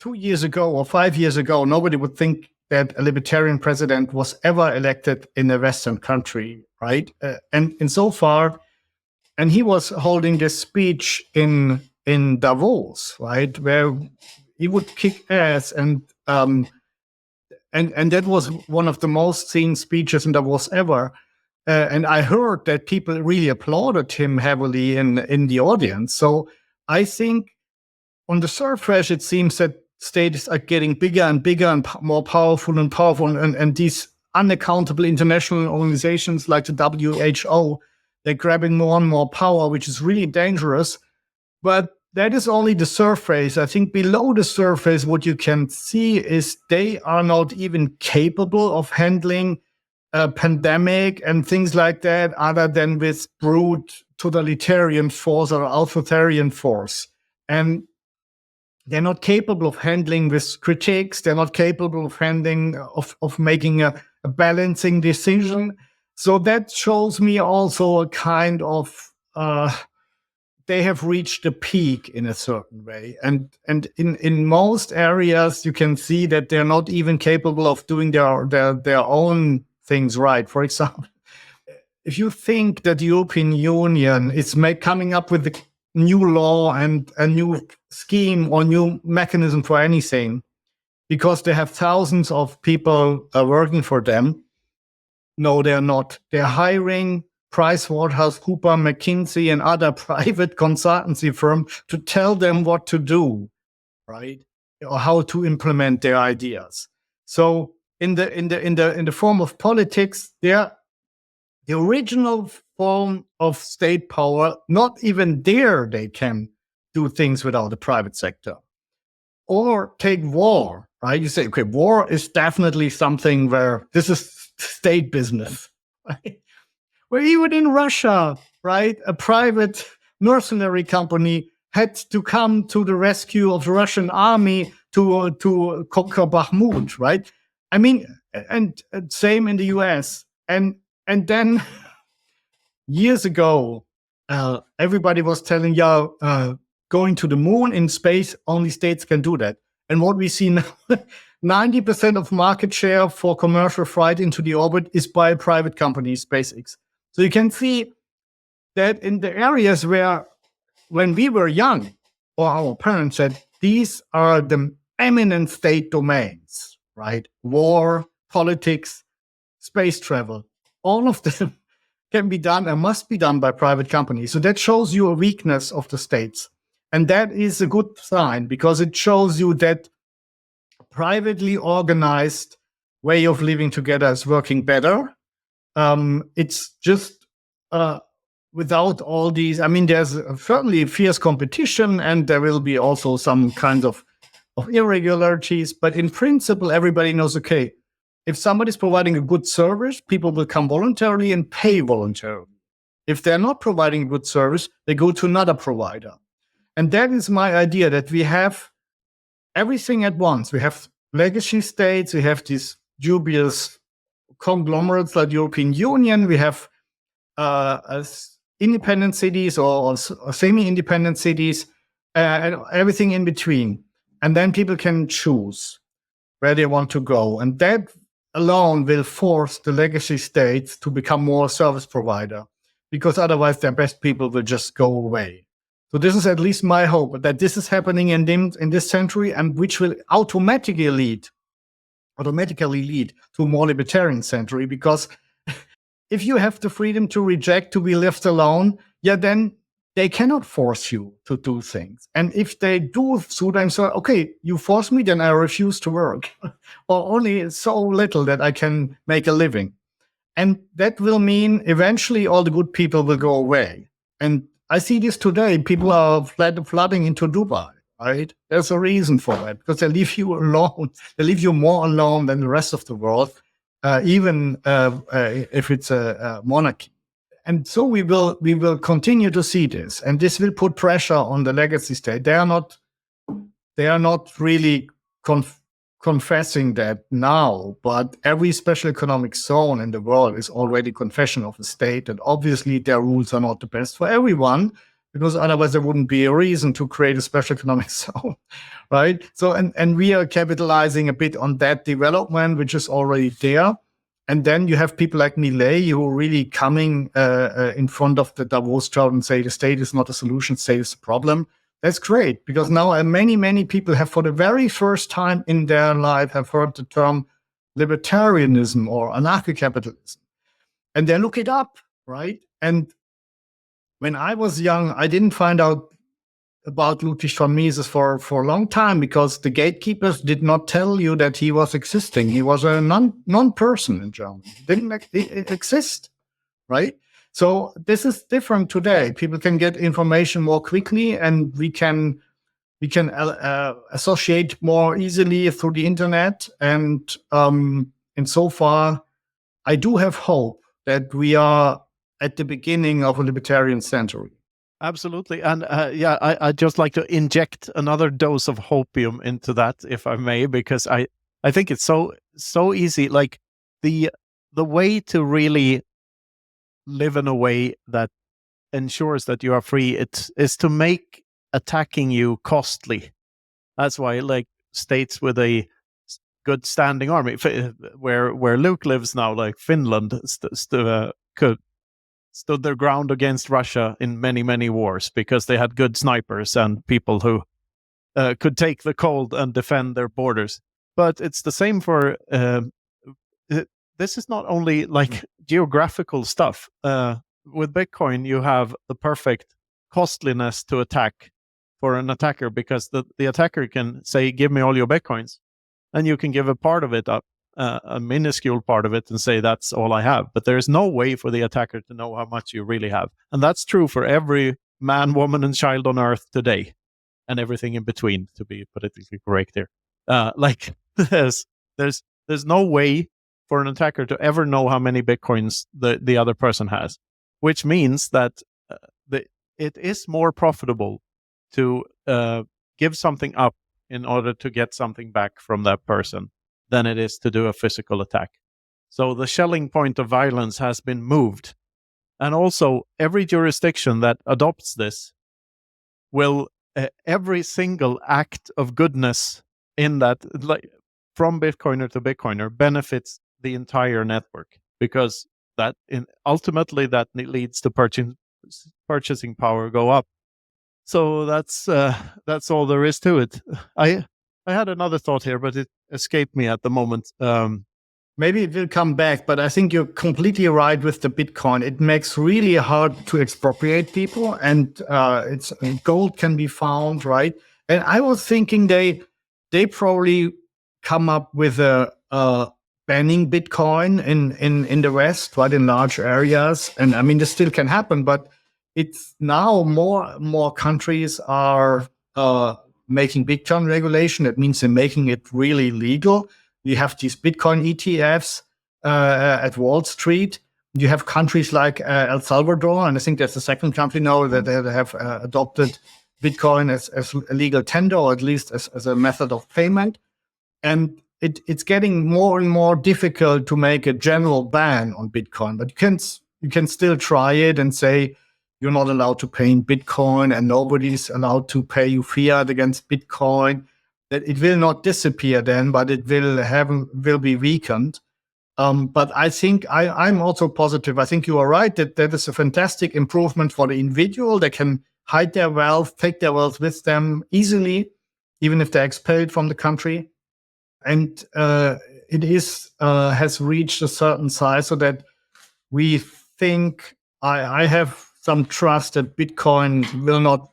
2 years ago or 5 years ago, nobody would think that a libertarian president was ever elected in a Western country, right? And insofar, and he was holding this speech in Davos, right, where he would kick ass, and that was one of the most seen speeches in Davos ever. And I heard that people really applauded him heavily in the audience. So I think on the surface, it seems that states are getting bigger and bigger and more powerful, and these unaccountable international organizations like the WHO, they're grabbing more and more power, which is really dangerous. But that is only the surface. I think below the surface, what you can see is they are not even capable of handling a pandemic and things like that, other than with brute totalitarian force or authoritarian force. And they're not capable of handling with critiques. They're not capable of handling, of making a balancing decision. So that shows me also a kind of they have reached a peak in a certain way. And in most areas, you can see that they're not even capable of doing their own things right. For example, if you think that the European Union is coming up with a new law and a new scheme or new mechanism for anything, because they have thousands of people working for them, no, they're not. They're hiring PricewaterhouseCoopers, McKinsey, and other private consultancy firms to tell them what to do, right, or how to implement their ideas. So in the form of politics, they're the original form of state power. Not even there they can do things without the private sector. Or take war, right? You say, okay, war is definitely something where this is state business, right? Where even in Russia, right, a private mercenary company had to come to the rescue of the Russian army to conquer Bakhmut, right? I mean, and same in the US. And then years ago, everybody was telling, going to the moon in space, only states can do that. And what we see now, 90% of market share for commercial flight into the orbit is by a private company, SpaceX. So you can see that in the areas where, when we were young, or our parents said, these are the eminent state domains, right? War, politics, space travel, all of them can be done and must be done by private companies. So that shows you a weakness of the states. And that is a good sign, because it shows you that privately organized way of living together is working better. It's just without all these, I mean, there's certainly fierce competition, and there will be also some kinds of irregularities. But in principle, everybody knows, okay, if somebody's providing a good service, people will come voluntarily and pay voluntarily. If they're not providing a good service, they go to another provider. And that is my idea, that we have everything at once. We have legacy states, we have these dubious conglomerates like the European Union, we have independent cities or semi-independent cities, and everything in between. And then people can choose where they want to go. And that alone will force the legacy states to become more service provider, because otherwise their best people will just go away. So this is at least my hope, that this is happening in this century, and which will automatically lead to a more libertarian century. Because if you have the freedom to reject, to be left alone, then they cannot force you to do things. And if they do so themselves, okay, you force me, then I refuse to work, or only so little that I can make a living. And that will mean eventually all the good people will go away. And I see this today. People are flooding into Dubai, right? There's a reason for that, because they leave you alone. They leave you more alone than the rest of the world, even if it's a monarchy. And so we will continue to see this, and this will put pressure on the legacy state. They are not really confessing that now, but every special economic zone in the world is already confession of the state, and obviously their rules are not the best for everyone, because otherwise there wouldn't be a reason to create a special economic zone, right? So and we are capitalizing a bit on that development, which is already there. And then you have people like Millet who are really coming in front of the Davos crowd and say the state is not a solution, state is a problem. That's great, because now many people have, for the very first time in their life, have heard the term libertarianism or anarcho-capitalism. And they look it up, right? And when I was young, I didn't find out about Ludwig von Mises for a long time, because the gatekeepers did not tell you that he was existing. He was a non-person in Germany. He didn't exist, right? So this is different today. People can get information more quickly, and we can associate more easily through the internet. And so far, I do have hope that we are at the beginning of a libertarian century. Absolutely. And I'd just like to inject another dose of hopium into that, if I may, because I think it's so easy. Like the way to really live in a way that ensures that you are free is to make attacking you costly. That's why, like, states with a good standing army, where Luke lives now, like Finland, stood their ground against Russia in many wars because they had good snipers and people who could take the cold and defend their borders. But it's the same for this is not only like geographical stuff. With Bitcoin, you have the perfect costliness to attack for an attacker, because the attacker can say, give me all your Bitcoins, and you can give a part of it up, a minuscule part of it, and say, that's all I have. But there's no way for the attacker to know how much you really have. And that's true for every man, woman, and child on earth today, and everything in between, to be politically correct here. Like, there's no way for an attacker to ever know how many Bitcoins the other person has, which means that it is more profitable to give something up in order to get something back from that person than it is to do a physical attack. So the Schelling point of violence has been moved. And also, every jurisdiction that adopts this will, every single act of goodness in that, like, from Bitcoiner to Bitcoiner, benefits the entire network, because that ultimately that leads to purchasing power go up. So that's all there is to it. I had another thought here, but it escaped me at the moment. Maybe it will come back, but I think you're completely right with the Bitcoin. It makes really hard to expropriate people, and gold can be found, right? And I was thinking they probably come up with a banning Bitcoin in the West, right, in large areas. And I mean, this still can happen, but it's now more countries are making Bitcoin regulation. That means they're making it really legal. You have these Bitcoin ETFs at Wall Street. You have countries like El Salvador, and I think that's the second country now that they have adopted Bitcoin as a legal tender, or at least as a method of payment. And it's getting more and more difficult to make a general ban on Bitcoin, but you can still try it and say you're not allowed to pay in Bitcoin, and nobody's allowed to pay you fiat against Bitcoin. That it will not disappear then, but it will be weakened. But I think I'm also positive. I think you are right that is a fantastic improvement for the individual. They can hide their wealth, take their wealth with them easily, even if they're expelled from the country. And it has reached a certain size so that we think I have some trust that Bitcoin will not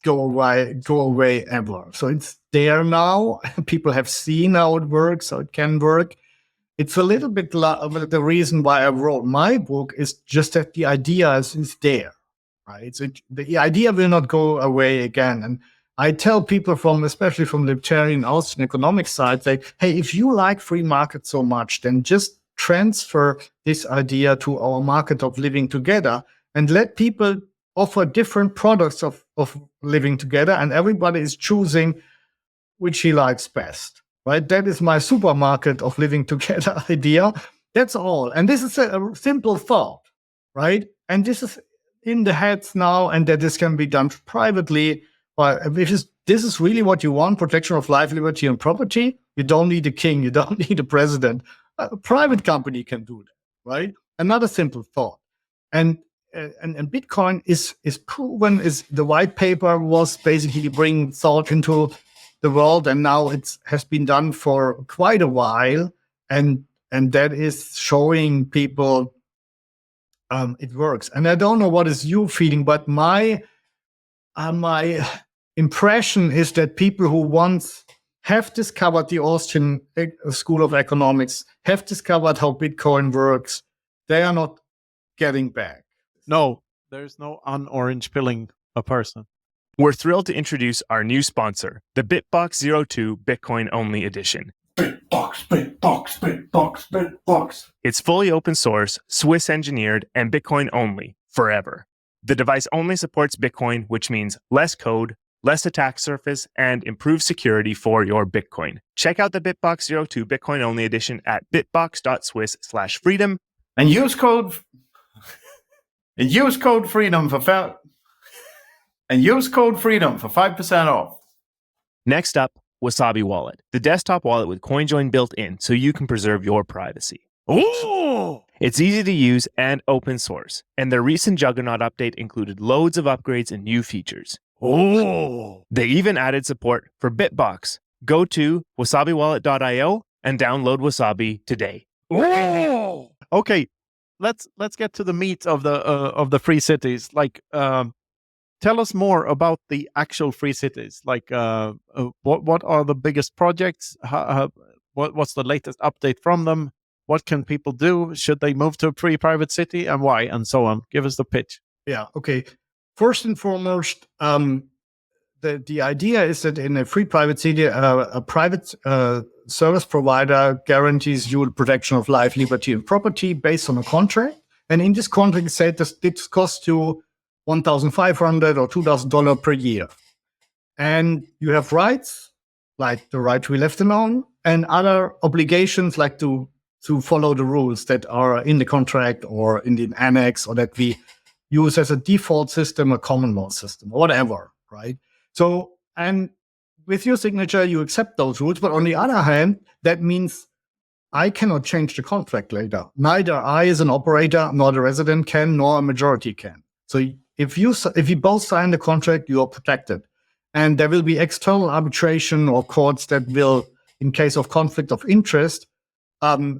go away ever. So it's there now. People have seen how it works, how it can work. It's a little bit the reason why I wrote my book is just that the idea is there, right? So the idea will not go away again. And I tell people especially from libertarian Austrian economic side, say, hey, if you like free market so much, then just transfer this idea to our market of living together and let people offer different products of living together, and everybody is choosing which he likes best, right? That is my supermarket of living together idea. That's all. And this is a simple thought, right? And this is in the heads now, and that this can be done privately. But this is really what you want, protection of life, liberty, and property. You don't need a king. You don't need a president. A private company can do that, right? Another simple thought. And Bitcoin is proven. Is the white paper was basically bringing thought into the world, and now it has been done for quite a while, and that is showing people it works. And I don't know what is you feeling, but my impression is that people who once have discovered the Austrian School of Economics, have discovered how Bitcoin works, they are not getting back. No, there's no un-orange pilling a person. We're thrilled to introduce our new sponsor, the BitBox02 Bitcoin Only Edition. Bitbox. It's fully open source, Swiss engineered, and Bitcoin only, forever. The device only supports Bitcoin, which means less code, less attack surface, and improved security for your Bitcoin. Check out the BitBox02 Bitcoin Only Edition at bitbox.swiss/freedom And use code And use code FREEDOM for 5% off. Next up, Wasabi Wallet, the desktop wallet with CoinJoin built in so you can preserve your privacy. Oh! It's easy to use and open source, and their recent Juggernaut update included loads of upgrades and new features. Oh! They even added support for Bitbox. Go to wasabiwallet.io and download Wasabi today. Oh! Okay, let's get to the meat of the free cities. Like, tell us more about the actual free cities. Like, what are the biggest projects? What's the latest update from them? What can people do? Should they move to a free private city, and why, and so on? Give us the pitch. Yeah. Okay. First and foremost, the idea is that in a free private city, a private service provider guarantees you the protection of life, liberty, and property based on a contract. And in this contract, it said this costs you $1,500 or $2,000 per year. And you have rights, like the right to be left alone, and other obligations, like to follow the rules that are in the contract or in the annex, or that we use as a default system, a common law system, or whatever, right? So, and with your signature, you accept those rules. But on the other hand, that means I cannot change the contract later. Neither I as an operator, nor the resident can, nor a majority can. So if you both sign the contract, you are protected. And there will be external arbitration or courts that will, in case of conflict of interest,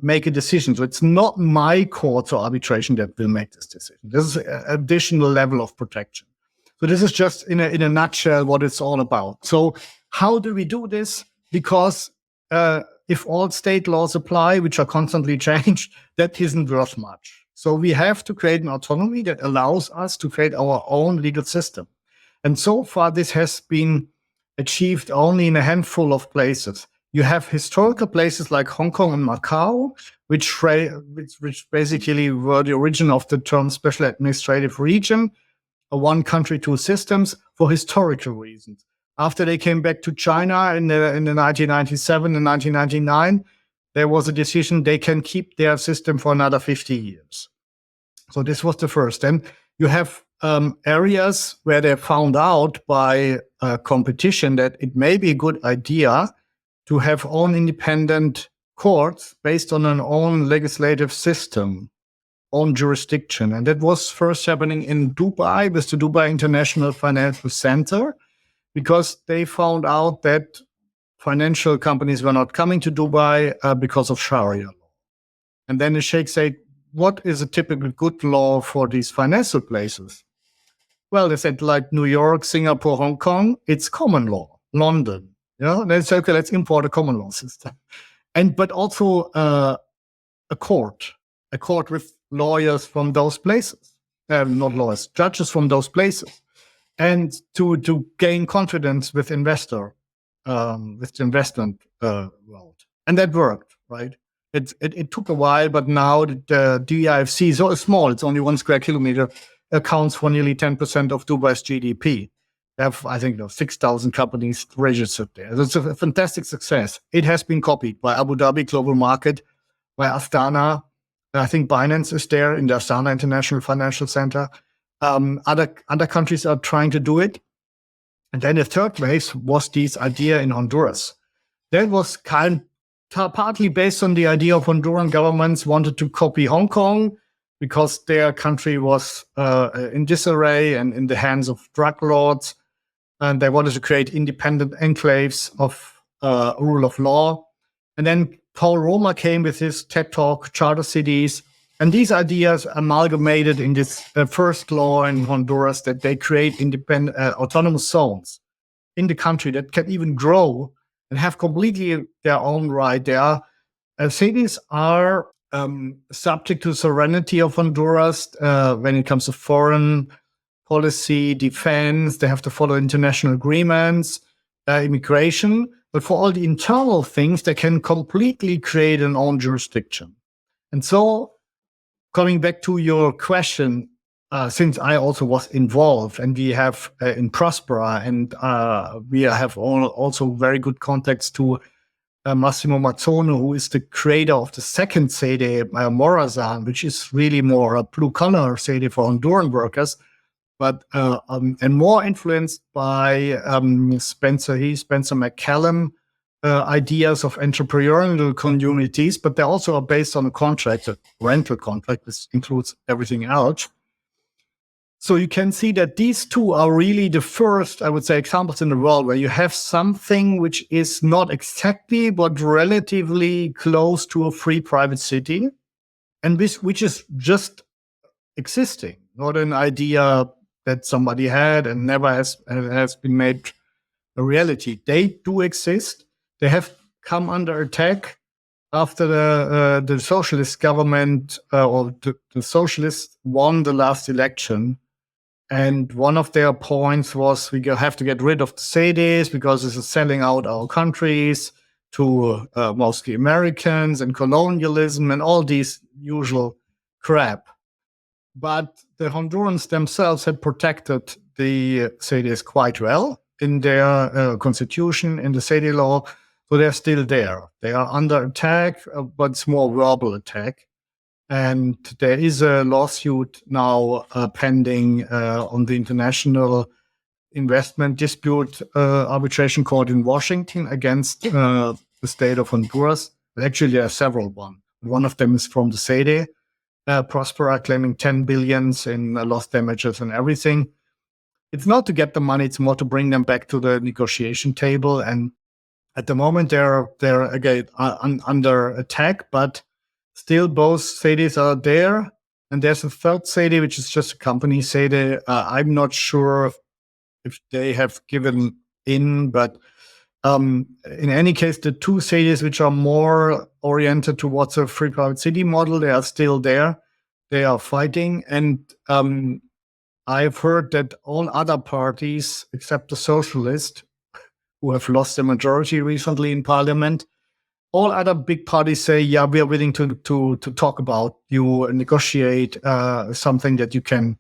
make a decision. So it's not my court or arbitration that will make this decision. This is an additional level of protection. So this is just in a nutshell what it's all about. So how do we do this? Because if all state laws apply, which are constantly changed, that isn't worth much. So we have to create an autonomy that allows us to create our own legal system. And so far, this has been achieved only in a handful of places. You have historical places like Hong Kong and Macau, which basically were the origin of the term special administrative region, a one country, two systems, for historical reasons. After they came back to China in the 1997 and 1999, there was a decision they can keep their system for another 50 years. So this was the first. Then you have areas where they found out by competition that it may be a good idea to have own independent courts based on an own legislative system, own jurisdiction. And that was first happening in Dubai with the Dubai International Financial Center, because they found out that financial companies were not coming to Dubai because of Sharia law. And then the Sheikh said, what is a typical good law for these financial places? Well, they said, like New York, Singapore, Hong Kong, it's common law. London, and they said, okay, let's import a common law system. But also a court with lawyers from those places, not lawyers, judges from those places, and to gain confidence with the investment world. And that worked, right? It took a while, but now the DIFC is so small, it's only 1 square kilometer, accounts for nearly 10% of Dubai's GDP. They have, I think, 6,000 companies registered there. It's a fantastic success. It has been copied by Abu Dhabi Global Market, by Astana. I think Binance is there in the Astana International Financial Center. Other countries are trying to do it. And then the third wave was this idea in Honduras. That was partly based on the idea of Honduran governments wanted to copy Hong Kong because their country was in disarray and in the hands of drug lords. And they wanted to create independent enclaves of rule of law. And then Paul Romer came with his TED Talk, Charter Cities. And these ideas amalgamated in this first law in Honduras that they create independent autonomous zones in the country that can even grow and have completely their own right. Cities are subject to sovereignty of Honduras when it comes to foreign policy, defense. They have to follow international agreements, immigration. But for all the internal things, they can completely create an own jurisdiction. And so, coming back to your question, since I also was involved, and we have in Prospera, and we have also very good contacts to Massimo Mazzone, who is the creator of the second sede, Morazan, which is really more a blue-collar sede for Honduran workers, but and more influenced by Spencer McCallum ideas of entrepreneurial communities, but they also are based on a rental contract, which includes everything else. So you can see that these two are really the first, I would say, examples in the world where you have something which is not exactly, but relatively close to a free private city, and which is just existing, not an idea that somebody had and never has been made a reality. They do exist. They have come under attack after the socialist government or the socialists won the last election. And one of their points was we have to get rid of the SEDES because this is selling out our countries to mostly Americans and colonialism and all these usual crap. But the Hondurans themselves had protected the SEDES quite well in their constitution, in the SEDE law. So they're still there. They are under attack, but it's more verbal attack. And there is a lawsuit now pending on the International Investment Dispute Arbitration Court in Washington against the state of Honduras. Actually, there are several ones. One of them is from the SEDE, Prospera, claiming 10 billions in lost damages and everything. It's not to get the money, it's more to bring them back to the negotiation table. And at the moment, they're again under attack, but still both SEDEs are there. And there's a third SEDE, which is just a company SEDE. I'm not sure if they have given in, but in any case, the two SEDEs which are more oriented towards a free private city model, they are still there. They are fighting. And I've heard that all other parties, except the socialists, who have lost the majority recently in parliament, all other big parties say, yeah, we are willing to talk about you and negotiate something that you can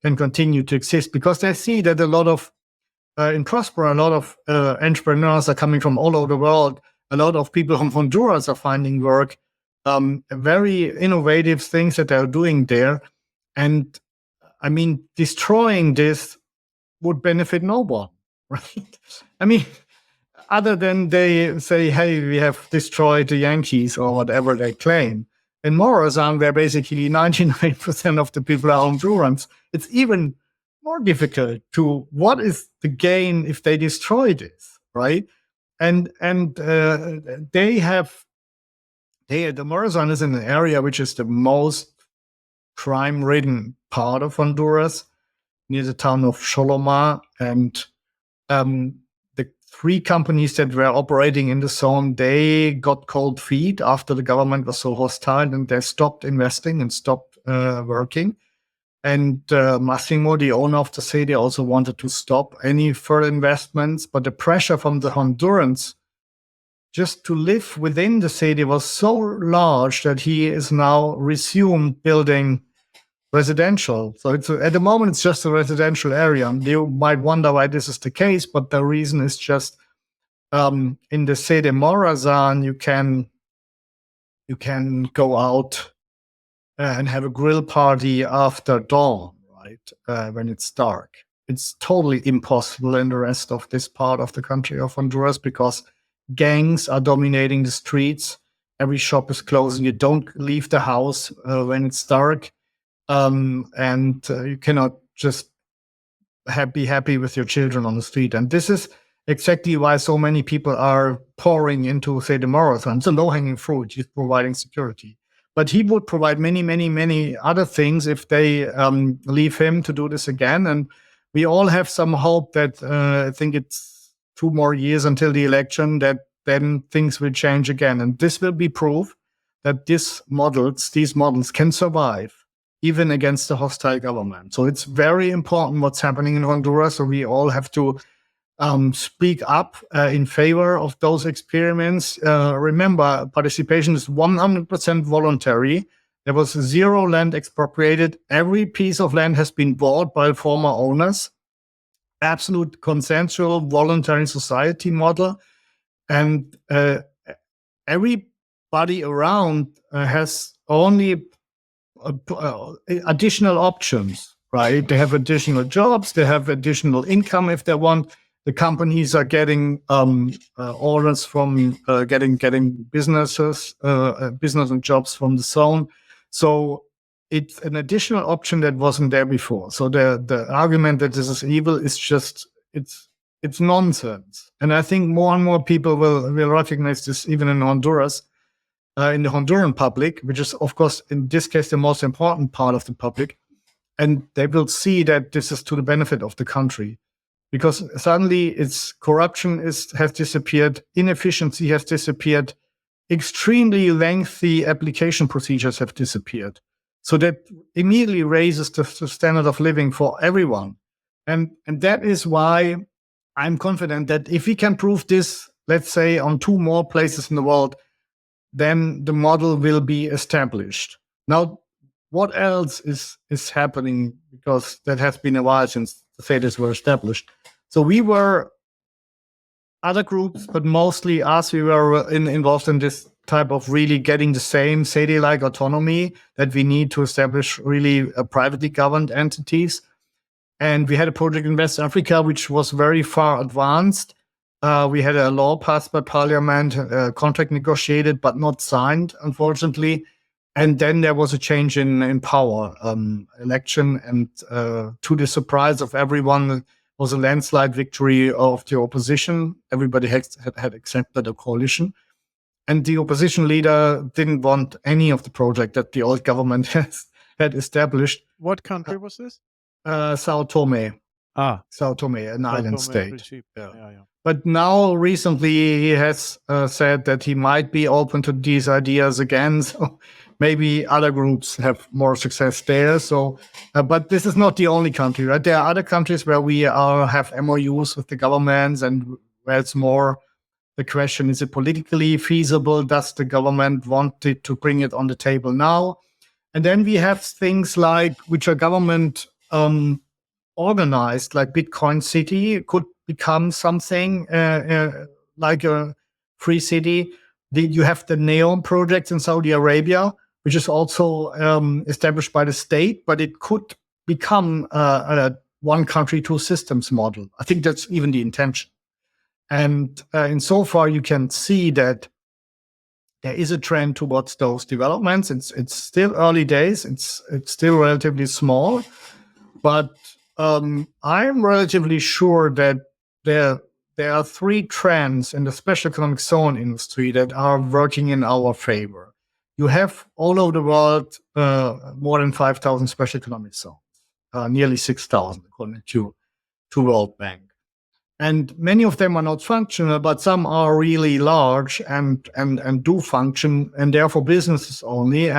continue to exist, because they see that a lot of in Prospera, a lot of entrepreneurs are coming from all over the world. A lot of people from Honduras are finding work, very innovative things that they're doing there. And I mean, destroying this would benefit no one, right? I mean, other than they say, hey, we have destroyed the Yankees or whatever they claim. In Morazan, where basically 99% of the people are Hondurans, it's even more difficult to, what is the gain if they destroy this, right? And the Morazan is in an area which is the most crime-ridden part of Honduras, near the town of Choloma, and the three companies that were operating in the zone, they got cold feet after the government was so hostile, and they stopped investing and stopped working. And Massimo, the owner of the city, also wanted to stop any further investments, but the pressure from the Hondurans just to live within the city was so large that he is now resumed building residential. So it's at the moment it's just a residential area. You might wonder why this is the case, but the reason is just in the Sede Morazan you can go out and have a grill party after dawn, right? When it's dark. It's totally impossible in the rest of this part of the country of Honduras because gangs are dominating the streets. Every shop is closing. You don't leave the house when it's dark. And you cannot just be happy with your children on the street. And this is exactly why so many people are pouring into, say, the Morazan. It's a low-hanging fruit. He's providing security. But he would provide many, many, many other things if they leave him to do this again. And we all have some hope that I think it's 2 more years until the election, that then things will change again. And this will be proof that these models can survive even against the hostile government. So it's very important what's happening in Honduras. So we all have to speak up in favor of those experiments. Remember, participation is 100% voluntary. There was 0 land expropriated. Every piece of land has been bought by former owners. Absolute consensual voluntary society model. And everybody around has only additional options, right? They have additional jobs, they have additional income if they want. The companies are getting orders from getting business and jobs from the zone. So it's an additional option that wasn't there before. So the argument that this is evil is just it's nonsense. And I think more and more people will recognize this, even in Honduras, in the Honduran public, which is, of course, in this case, the most important part of the public. And they will see that this is to the benefit of the country, because suddenly its corruption has disappeared, inefficiency has disappeared, extremely lengthy application procedures have disappeared. So that immediately raises the standard of living for everyone. And that is why I'm confident that if we can prove this, let's say, on 2 more places in the world, then the model will be established. Now, what else is happening? Because that has been a while since the thetas were established. So we were, other groups, but mostly us, we were involved in this type of really getting the same SEDE-like autonomy that we need to establish really privately governed entities. And we had a project in West Africa, which was very far advanced. We had a law passed by parliament, a contract negotiated, but not signed, unfortunately. And then there was a change in power, election. And to the surprise of everyone, was a landslide victory of the opposition. Everybody had accepted a coalition. And the opposition leader didn't want any of the project that the old government had established. What country was this? Sao Tome. Sao Tome, an island state. Yeah. But now, recently, he has said that he might be open to these ideas again. So maybe other groups have more success there. So, but this is not the only country, right? There are other countries where we have MOUs with the governments, and where it's more the question: is it politically feasible? Does the government want it to bring it on the table now? And then we have things like which are government organized, like Bitcoin City could become something like a free city. You have the NEOM project in Saudi Arabia, which is also established by the state, but it could become a one country, 2 systems model. I think that's even the intention. And insofar, you can see that there is a trend towards those developments. It's still early days. It's still relatively small, but I'm relatively sure that there are 3 trends in the special economic zone industry that are working in our favor. You have all over the world more than 5,000 special economic zones, nearly 6,000 according to World Bank. And many of them are not functional, but some are really large and do function, and therefore businesses only.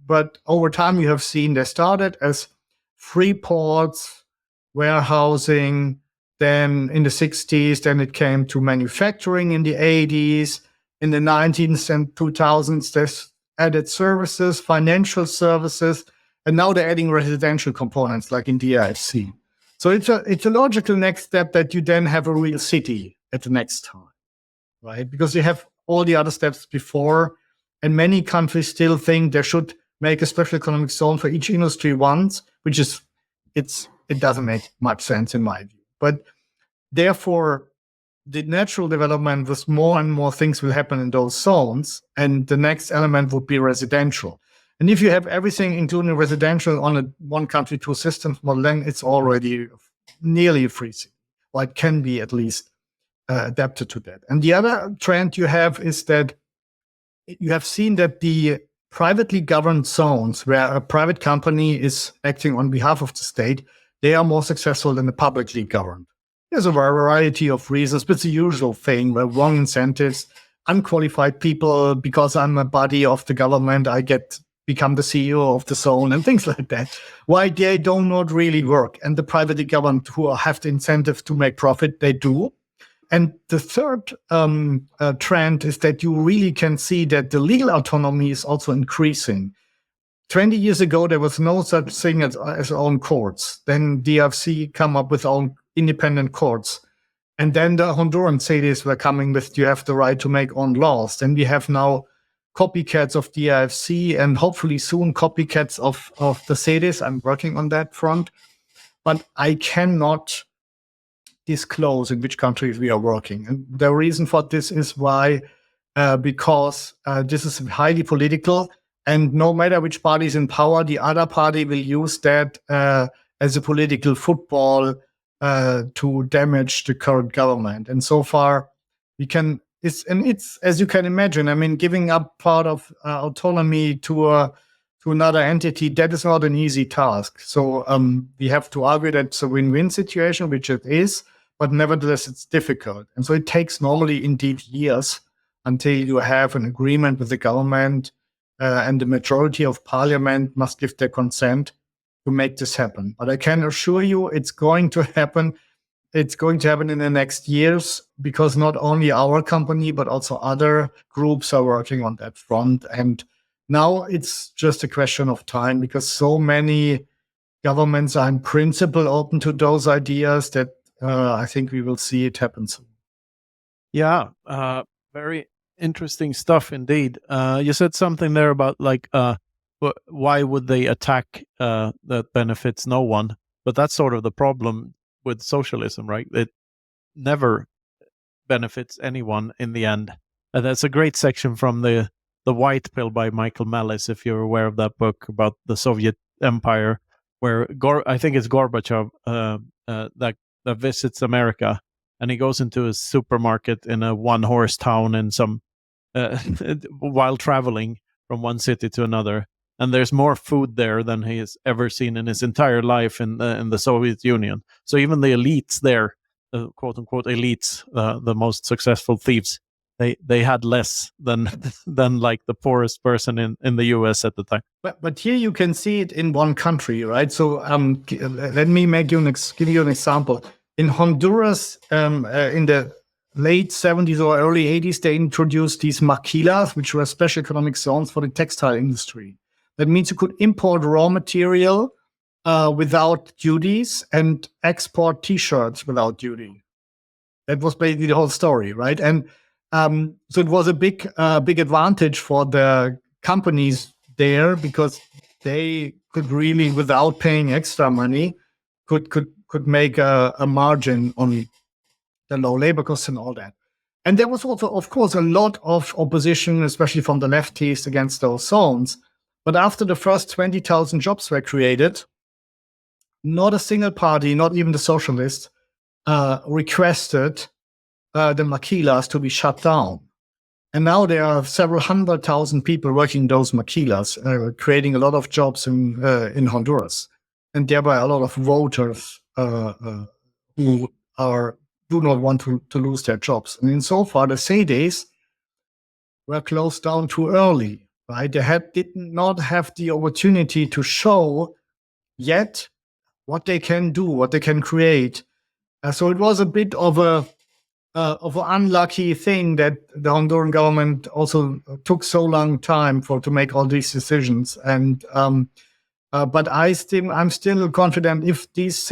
But over time, you have seen they started as free ports, warehousing, then in the 60s, then it came to manufacturing in the 80s. In the 19th and 2000s, there's added services, financial services, and now they're adding residential components like in DIFC. So it's a logical next step that you then have a real city at the next time, right? Because you have all the other steps before, and many countries still think they should make a special economic zone for each industry once, which is, it doesn't make much sense in my view. But therefore, the natural development was more and more things will happen in those zones, and the next element would be residential. And if you have everything, including residential, on a one country, 2 systems model, then it's already nearly a free city, or it can be at least adapted to that. And the other trend you have is that you have seen that the privately governed zones, where a private company is acting on behalf of the state, they are more successful than the publicly governed. There's a variety of reasons, but it's the usual thing, where wrong incentives, unqualified people, because I'm a body of the government, I become the CEO of the zone and things like that. Why they do not really work. And the privately governed who have the incentive to make profit, they do. And the third trend is that you really can see that the legal autonomy is also increasing. 20 years ago, there was no such thing as own courts. Then DFC come up with own independent courts. And then the Honduran cities were coming with, you have the right to make own laws. Then we have now copycats of the IFC and hopefully soon copycats of the cities. I'm working on that front. But I cannot disclose in which countries we are working. And the reason for this is because this is highly political. And no matter which party is in power, the other party will use that as a political football to damage the current government. And so far, it's as you can imagine. I mean, giving up part of autonomy to another entity, that is not an easy task. So we have to argue that it's a win-win situation, which it is, but nevertheless, it's difficult. And so it takes normally indeed years until you have an agreement with the government, and the majority of parliament must give their consent to make this happen. But I can assure you it's going to happen. It's going to happen in the next years, because not only our company, but also other groups are working on that front. And now it's just a question of time, because so many governments are in principle open to those ideas that I think we will see it happen soon. Yeah, very interesting stuff indeed. You said something there about why would they attack that benefits no one? But that's sort of the problem with socialism, right? It never benefits anyone in the end. And that's a great section from the White Pill by Michael Mellis, if you're aware of that book about the Soviet Empire, where I think it's Gorbachev that visits America, and he goes into a supermarket in a one-horse town in some while traveling from one city to another, and there's more food there than he has ever seen in his entire life in the Soviet Union. So even the elites there, the quote-unquote elites, the most successful thieves, they had less than like the poorest person in the US at the time. But here you can see it in one country, right? So let me give you an example. In Honduras, in the late 70s or early 80s, they introduced these maquilas, which were special economic zones for the textile industry. That means you could import raw material without duties and export T-shirts without duty. That was basically the whole story, right? And so it was a big advantage for the companies there, because they could really, without paying extra money, could make a margin on the low labor costs and all that. And there was also, of course, a lot of opposition, especially from the leftists, against those zones. But after the first 20,000 jobs were created, not a single party, not even the socialists, requested the maquilas to be shut down. And now there are several 100,000 people working those maquilas, creating a lot of jobs in Honduras, and thereby a lot of voters who do not want to lose their jobs. And in so far, the CEDES were closed down too early, right? They did not have the opportunity to show yet what they can do, what they can create. So it was a bit of an unlucky thing that the Honduran government also took so long time to make all these decisions. And but I'm still confident if these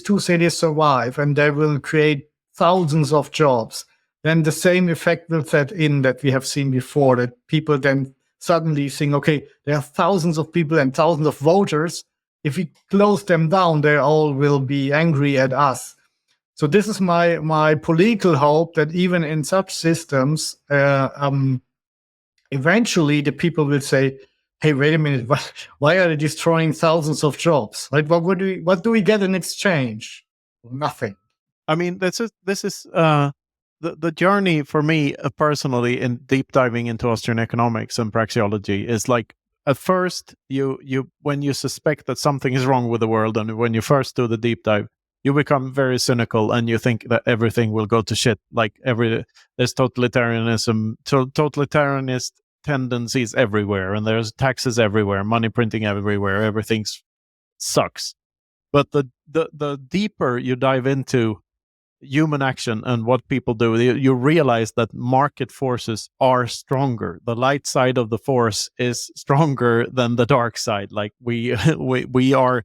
two cities survive and they will create thousands of jobs, then the same effect will set in that we have seen before, that people then suddenly think, okay, there are thousands of people and thousands of voters. If we close them down, they all will be angry at us. So this is my political hope, that even in such systems, eventually the people will say, hey, wait a minute, why are they destroying thousands of jobs? Like, what do we get in exchange? Nothing. I mean, this is the journey for me personally in deep diving into Austrian economics and praxeology is like, at first, you when you suspect that something is wrong with the world, and when you first do the deep dive, you become very cynical and you think that everything will go to shit. Like there's totalitarianism, totalitarianist tendencies everywhere, and there's taxes everywhere, money printing everywhere, everything sucks. But the deeper you dive into human action and what people do, you realize that market forces are stronger. The light side of the force is stronger than the dark side. Like we are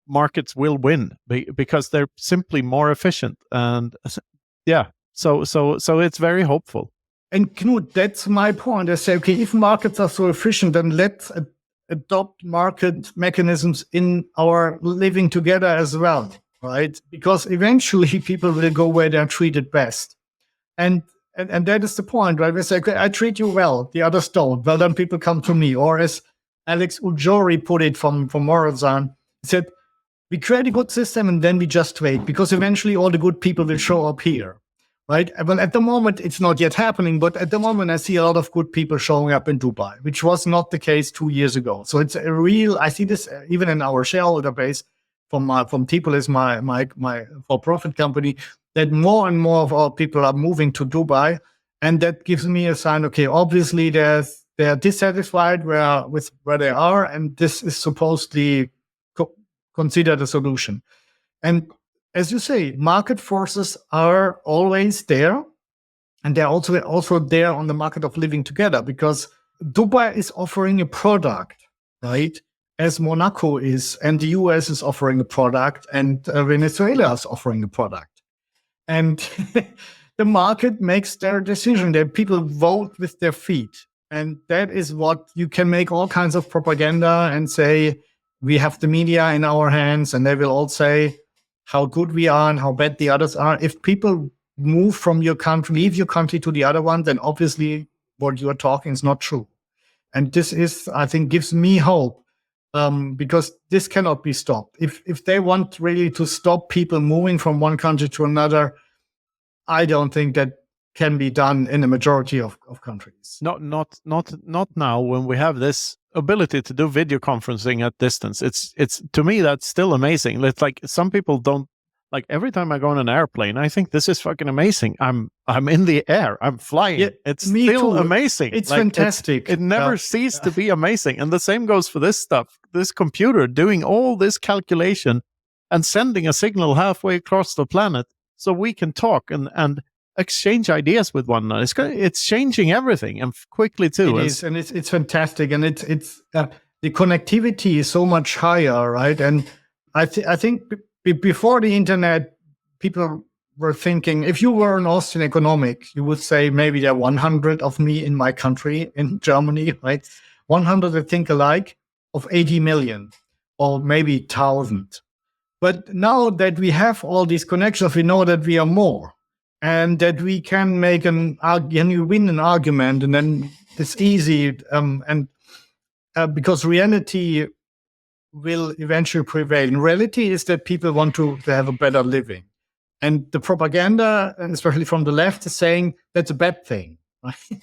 markets will win because they're simply more efficient. And yeah, so it's very hopeful. And Knut, that's my point. I say, okay, if markets are so efficient, then let's adopt market mechanisms in our living together as well, right? Because eventually people will go where they're treated best. And that is the point, right? We say, okay, I treat you well, the others don't. Well, then people come to me. Or as Alex Ujori put it from Morazan, he said, we create a good system and then we just wait, because eventually all the good people will show up here, right? Well, at the moment, it's not yet happening, but at the moment, I see a lot of good people showing up in Dubai, which was not the case 2 years ago. So it's a real, I see this even in our shareholder base from Tipolis, my for-profit company, that more and more of our people are moving to Dubai. And that gives me a sign, okay, obviously they're dissatisfied with where they are, and this is supposedly considered a solution. And as you say, market forces are always there, and they're also there on the market of living together, because Dubai is offering a product, right? As Monaco is, and the US is offering a product, and Venezuela is offering a product. And the market makes their decision. That people vote with their feet. And that is what you can make all kinds of propaganda and say, we have the media in our hands, and they will all say how good we are and how bad the others are. If people move from your country, leave your country to the other one, then obviously what you are talking is not true. And this is, I think, gives me hope, because this cannot be stopped. If they want really to stop people moving from one country to another, I don't think that can be done in a majority of countries. Not now, when we have this ability to do video conferencing at distance. It's to me, that's still amazing. It's like some people don't, like, every time I go on an airplane, I think this is fucking amazing. I'm in the air, I'm flying. Yeah, it's still too. amazing. It's like, fantastic. It never ceased to be amazing. And the same goes for this stuff. This computer doing all this calculation and sending a signal halfway across the planet so we can talk and exchange ideas with one another. It's changing everything, and quickly too. It is, and it's fantastic, and it's the connectivity is so much higher, right? And I think before the internet, people were thinking, if you were an Austrian economic, you would say maybe there are 100 of me in my country, in Germany, right? 100 that think alike of 80 million, or maybe 1,000. But now that we have all these connections, we know that we are more. And that we can make you win an argument, and then it's easy. Because reality will eventually prevail. And reality is that people want to have a better living. And the propaganda, especially from the left, is saying that's a bad thing. Right?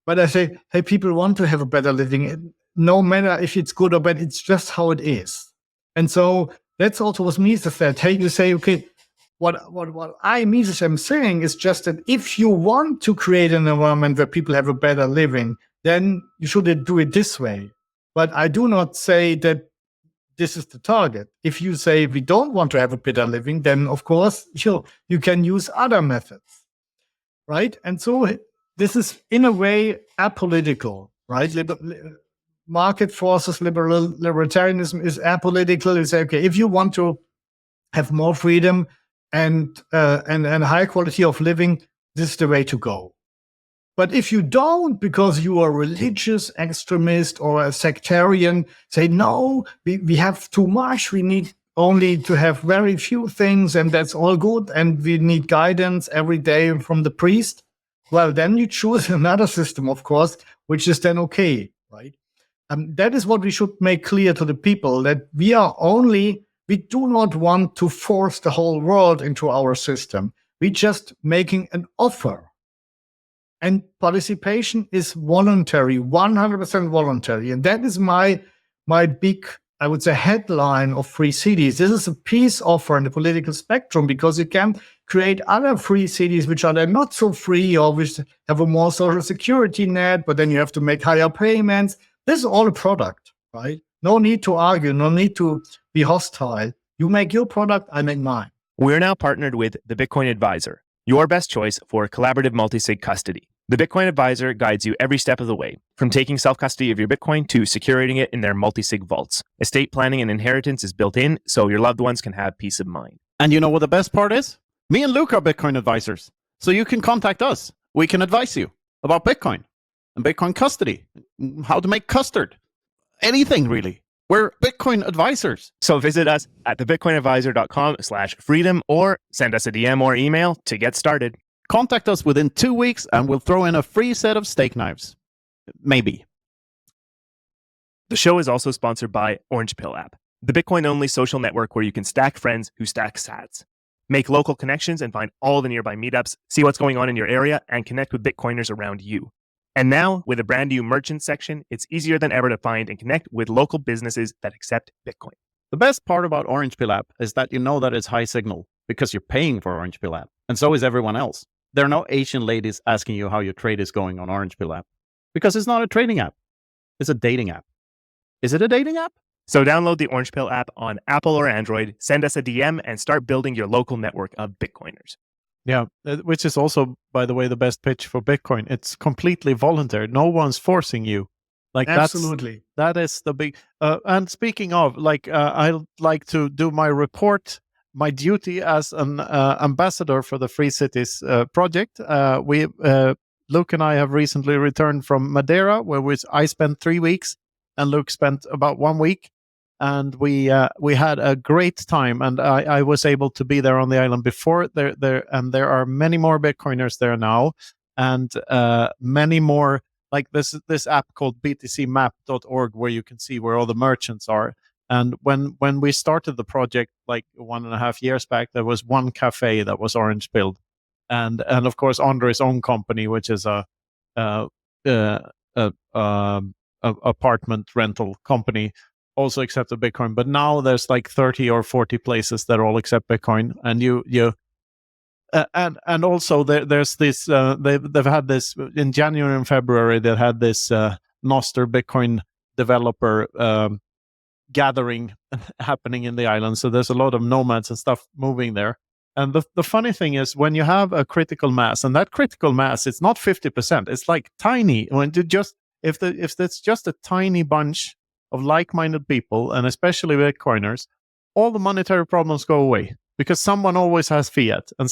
But I say, hey, people want to have a better living. No matter if it's good or bad, it's just how it is. And so that's also what Mises said. Hey, you say, okay, What I, Mises, am saying is just that if you want to create an environment where people have a better living, then you should do it this way. But I do not say that this is the target. If you say we don't want to have a better living, then of course you can use other methods, right? And so this is in a way apolitical, right? Market forces, libertarianism is apolitical. You say, okay, if you want to have more freedom and high quality of living, this is the way to go. But if you don't, because you are a religious extremist or a sectarian, say, no, we have too much, we need only to have very few things, and that's all good, and we need guidance every day from the priest, well, then you choose another system, of course, which is then okay, right? That is what we should make clear to the people, that we do not want to force the whole world into our system. We're just making an offer. And participation is voluntary, 100% voluntary. And that is my big, I would say, headline of free cities. This is a peace offer in the political spectrum, because you can create other free cities which are then not so free, or which have a more social security net, but then you have to make higher payments. This is all a product, right? No need to argue, no need to be hostile. You make your product, I make mine. We're now partnered with the Bitcoin Advisor, your best choice for collaborative multi-sig custody. The Bitcoin Advisor guides you every step of the way, from taking self-custody of your Bitcoin to securing it in their multi-sig vaults. Estate planning and inheritance is built in, so your loved ones can have peace of mind. And you know what the best part is? Me and Luke are Bitcoin advisors. So you can contact us. We can advise you about Bitcoin and Bitcoin custody, how to make custard, anything really. We're Bitcoin advisors. So visit us at thebitcoinadvisor.com/freedom or send us a DM or email to get started. Contact us within 2 weeks and we'll throw in a free set of steak knives. Maybe. The show is also sponsored by Orange Pill app, the Bitcoin-only social network where you can stack friends who stack sats. Make local connections and find all the nearby meetups, see what's going on in your area, and connect with Bitcoiners around you. And now, with a brand new merchant section, it's easier than ever to find and connect with local businesses that accept Bitcoin. The best part about Orange Pill app is that you know that it's high signal because you're paying for Orange Pill app, and so is everyone else. There are no Asian ladies asking you how your trade is going on Orange Pill app because it's not a trading app. It's a dating app. Is it a dating app? So download the Orange Pill app on Apple or Android, send us a DM, and start building your local network of Bitcoiners. Yeah, which is also, by the way, the best pitch for Bitcoin. It's completely voluntary. No one's forcing you. Like Absolutely. That is the big. And speaking of, I like to do my report, my duty as an ambassador for the Free Cities project. Luke and I have recently returned from Madeira, where I spent 3 weeks, and Luke spent about 1 week, and we had a great time. And I was able to be there on the island before. There are many more Bitcoiners there now, and many more. Like this app called btcmap.org, where you can see where all the merchants are. And when we started the project like 1.5 years back, there was one cafe that was orange pilled, and of course Andre's own company, which is a apartment rental company, also accepted Bitcoin. But now there's like 30 or 40 places that all accept Bitcoin, and and also there's this they've had this in January and February. They had this Noster Bitcoin developer gathering happening in the island. So there's a lot of nomads and stuff moving there. And the funny thing is, when you have a critical mass, and that critical mass, it's not 50%. It's like tiny. When to just if it's just a tiny bunch of like-minded people, and especially Bitcoiners, all the monetary problems go away. Because someone always has fiat, and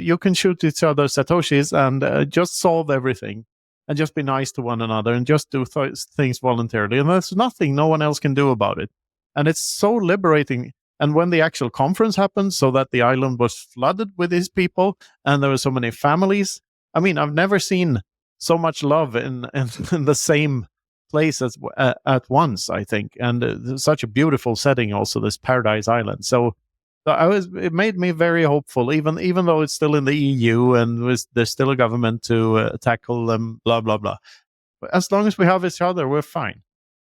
you can shoot each other satoshis and just solve everything, and just be nice to one another, and just do things voluntarily. And there's nothing no one else can do about it, and it's so liberating. And when the actual conference happened, so that the island was flooded with these people, and there were so many families. I mean, I've never seen so much love in the same place at once. I think, and such a beautiful setting, also this paradise island. So it made me very hopeful, even though it's still in the EU and there's still a government to tackle them, blah, blah, blah. But as long as we have each other, we're fine.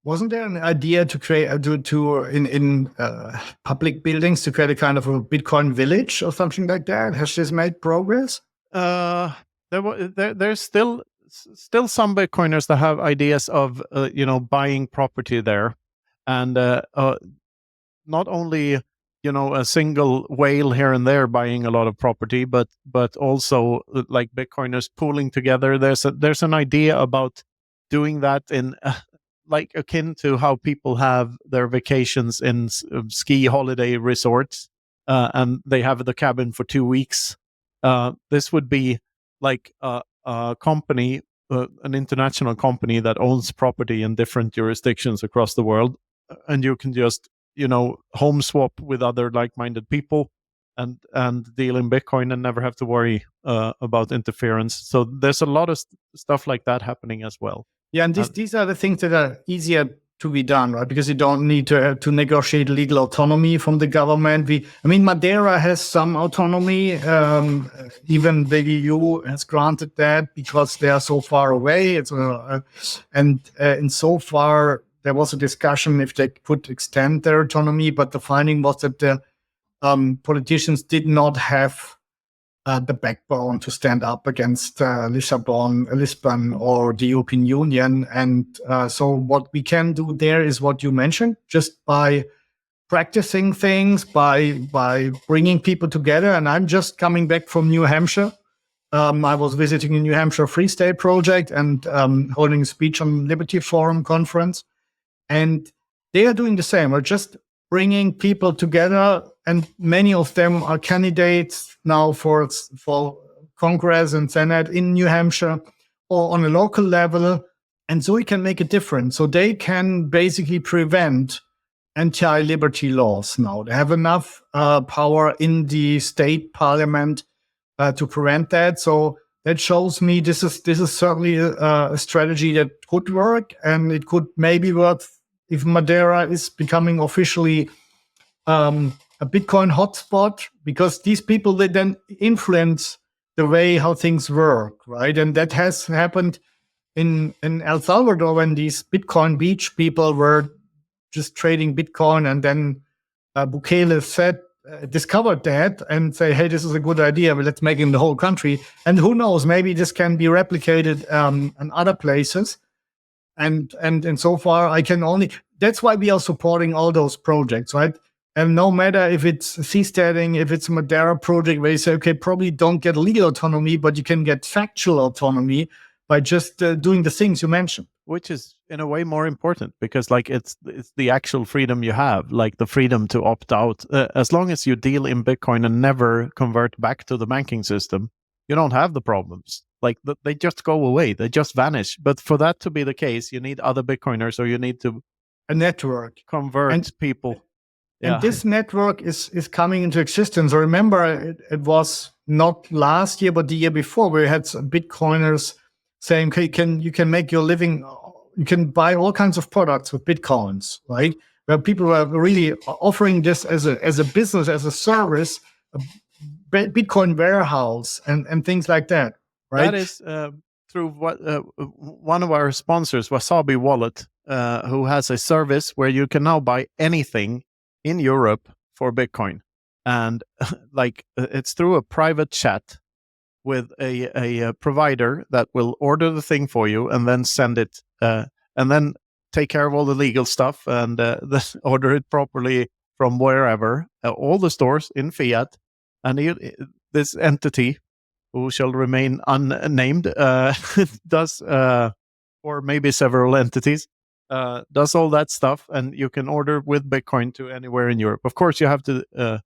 Wasn't there an idea to create in public buildings to create a kind of a Bitcoin village or something like that? Has this made progress? There's still some Bitcoiners that have ideas of buying property there, and not only a single whale here and there buying a lot of property, but also like Bitcoiners pooling together. There's an idea about doing that in like akin to how people have their vacations in ski holiday resorts, and they have the cabin for 2 weeks. This would be like a company, an international company that owns property in different jurisdictions across the world, and you can just home swap with other like-minded people and deal in Bitcoin and never have to worry about interference. So there's a lot of stuff like that happening as well. Yeah, and these are the things that are easier to be done, right? Because you don't need to negotiate legal autonomy from the government. Madeira has some autonomy. Even the EU has granted that because they are so far away. And so far, there was a discussion if they could extend their autonomy, but the finding was that the politicians did not have the backbone to stand up against Lisbon or the European Union. And so what we can do there is what you mentioned, just by practicing things, by bringing people together. And I'm just coming back from New Hampshire, I was visiting a New Hampshire Free State project and holding a speech on Liberty Forum conference. And they are doing the same. We're just bringing people together, and many of them are candidates now for Congress and Senate in New Hampshire or on a local level. And so we can make a difference. So they can basically prevent anti-liberty laws now. They have enough power in the state parliament to prevent that. So that shows me this is certainly a strategy that could work, and it could maybe work if Madeira is becoming officially a Bitcoin hotspot, because these people, they then influence the way how things work, right? And that has happened in El Salvador when these Bitcoin beach people were just trading Bitcoin, and then Bukele discovered that and say, hey, this is a good idea, but let's make it in the whole country. And who knows, maybe this can be replicated in other places. And so far, that's why we are supporting all those projects, right? And no matter if it's seasteading, if it's a Madeira project where you say, okay, probably don't get legal autonomy, but you can get factual autonomy by just doing the things you mentioned. Which is in a way more important, because like it's the actual freedom you have, like the freedom to opt out. As long as you deal in Bitcoin and never convert back to the banking system, you don't have the problems. Like they just go away, they just vanish. But for that to be the case, you need other Bitcoiners, or you need to a network convert people. And this network is coming into existence. I remember it was not last year, but the year before, where we had some Bitcoiners saying, okay, you can make your living, you can buy all kinds of products with Bitcoins, right? Where people were really offering this as a business, as a service, a Bitcoin warehouse and things like that, right? That is through what one of our sponsors, Wasabi Wallet, who has a service where you can now buy anything in Europe for Bitcoin. And like it's through a private chat with a provider that will order the thing for you and then send it and then take care of all the legal stuff and order it properly from wherever, all the stores in fiat. And this entity, who shall remain unnamed, does, or maybe several entities, does all that stuff, and you can order with Bitcoin to anywhere in Europe. Of course, you have to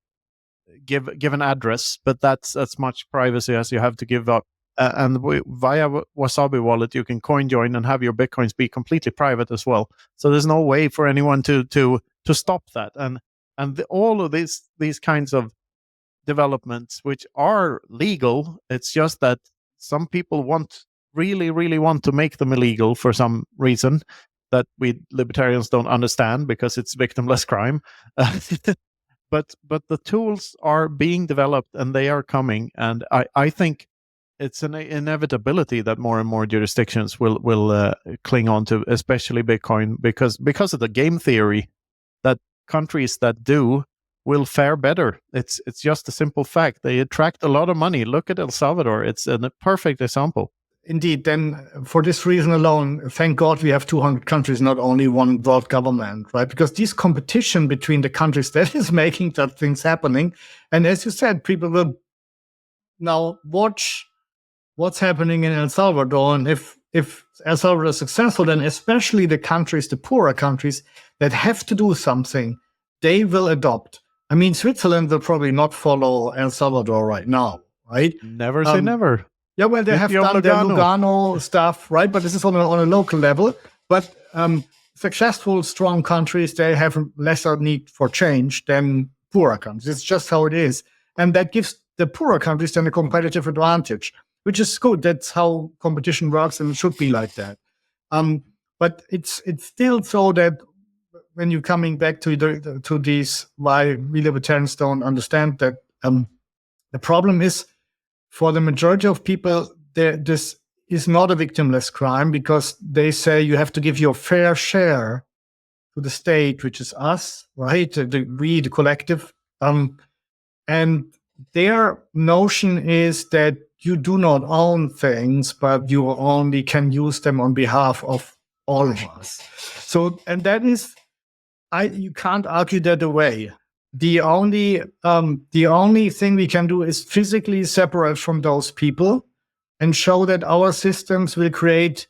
give an address, but that's as much privacy as you have to give up. And via Wasabi Wallet, you can coin join and have your Bitcoins be completely private as well. So there's no way for anyone to stop that. And all of these kinds of developments, which are legal, it's just that some people really want to make them illegal for some reason that we libertarians don't understand, because it's victimless crime. But the tools are being developed and they are coming, and I think it's an inevitability that more and more jurisdictions will cling on to, especially Bitcoin, because of the game theory that countries that do will fare better. It's just a simple fact. They attract a lot of money. Look at El Salvador. It's a perfect example. Indeed. Then for this reason alone, thank God we have 200 countries, not only one world government, right? Because this competition between the countries, that is making that things happening. And as you said, people will now watch what's happening in El Salvador. And if El Salvador is successful, then especially the countries, the poorer countries that have to do something, they will adopt. I mean, Switzerland will probably not follow El Salvador right now, right? Never say never. Yeah, well, they have done their Lugano stuff, right? But this is on a local level. But successful, strong countries, they have lesser need for change than poorer countries. It's just how it is. And that gives the poorer countries then a competitive advantage, which is good. That's how competition works, and it should be like that. But it's still so that when you're coming back to these, why we libertarians don't understand that the problem is, for the majority of people, this is not a victimless crime, because they say you have to give your fair share to the state, which is us, right? We, the collective. And their notion is that you do not own things, but you only can use them on behalf of all of us. So, and that is, you can't argue that away. The only thing we can do is physically separate from those people and show that our systems will create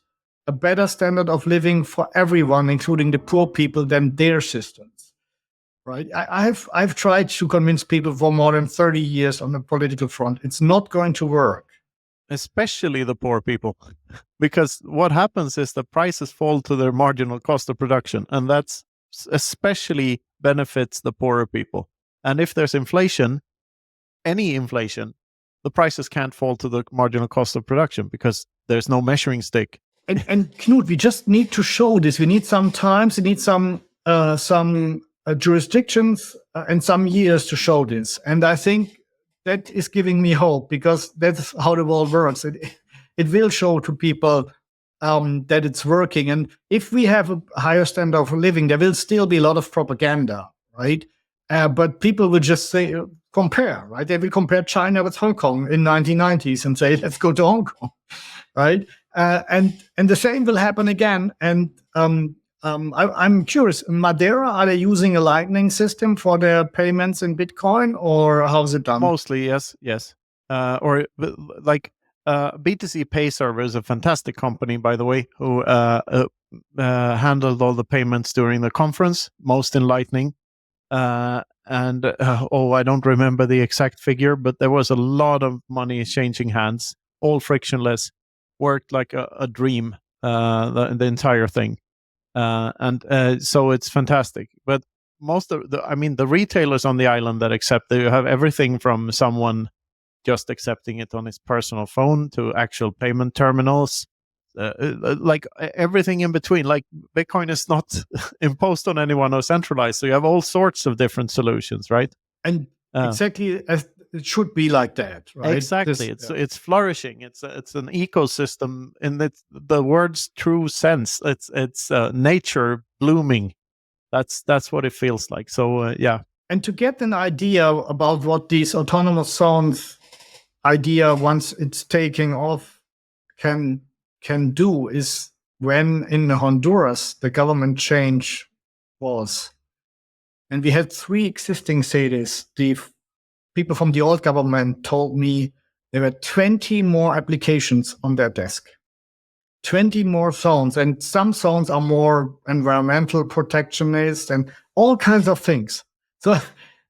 a better standard of living for everyone, including the poor people, than their systems. Right? I've tried to convince people for more than 30 years on the political front. It's not going to work. Especially the poor people, because what happens is the prices fall to their marginal cost of production, and that's especially benefits the poorer people. And if there's inflation, any inflation, the prices can't fall to the marginal cost of production because there's no measuring stick. And Knut, we just need to show this. We need some times, we need some jurisdictions and some years to show this. And I think that is giving me hope, because that's how the world works. It will show to people that it's working. And if we have a higher standard of living, there will still be a lot of propaganda, right? But people will just say, compare, right? They will compare China with Hong Kong in 1990s and say, let's go to Hong Kong, right? And the same will happen again. And I'm curious, Madeira, are they using a Lightning system for their payments in Bitcoin, or how's it done? Mostly, yes. Or like B2C Pay Server is a fantastic company, by the way, who handled all the payments during the conference, most in Lightning. I don't remember the exact figure, but there was a lot of money changing hands, all frictionless, worked like a dream, the entire thing. So it's fantastic. But most of the retailers on the island that accept, they have everything from someone just accepting it on his personal phone to actual payment terminals, like everything in between. Like Bitcoin is not imposed on anyone or centralized, so you have all sorts of different solutions, right? And exactly as it should be like that, right? Exactly. It's flourishing. It's an ecosystem in the word's true sense. It's nature blooming. That's what it feels like. So yeah. And to get an idea about what these autonomous zones idea, once it's taking off, can do, is when in Honduras the government change was, and we had 3 existing cities. The people from the old government told me there were 20 more applications on their desk, 20 more zones, and some zones are more environmental protectionist and all kinds of things. So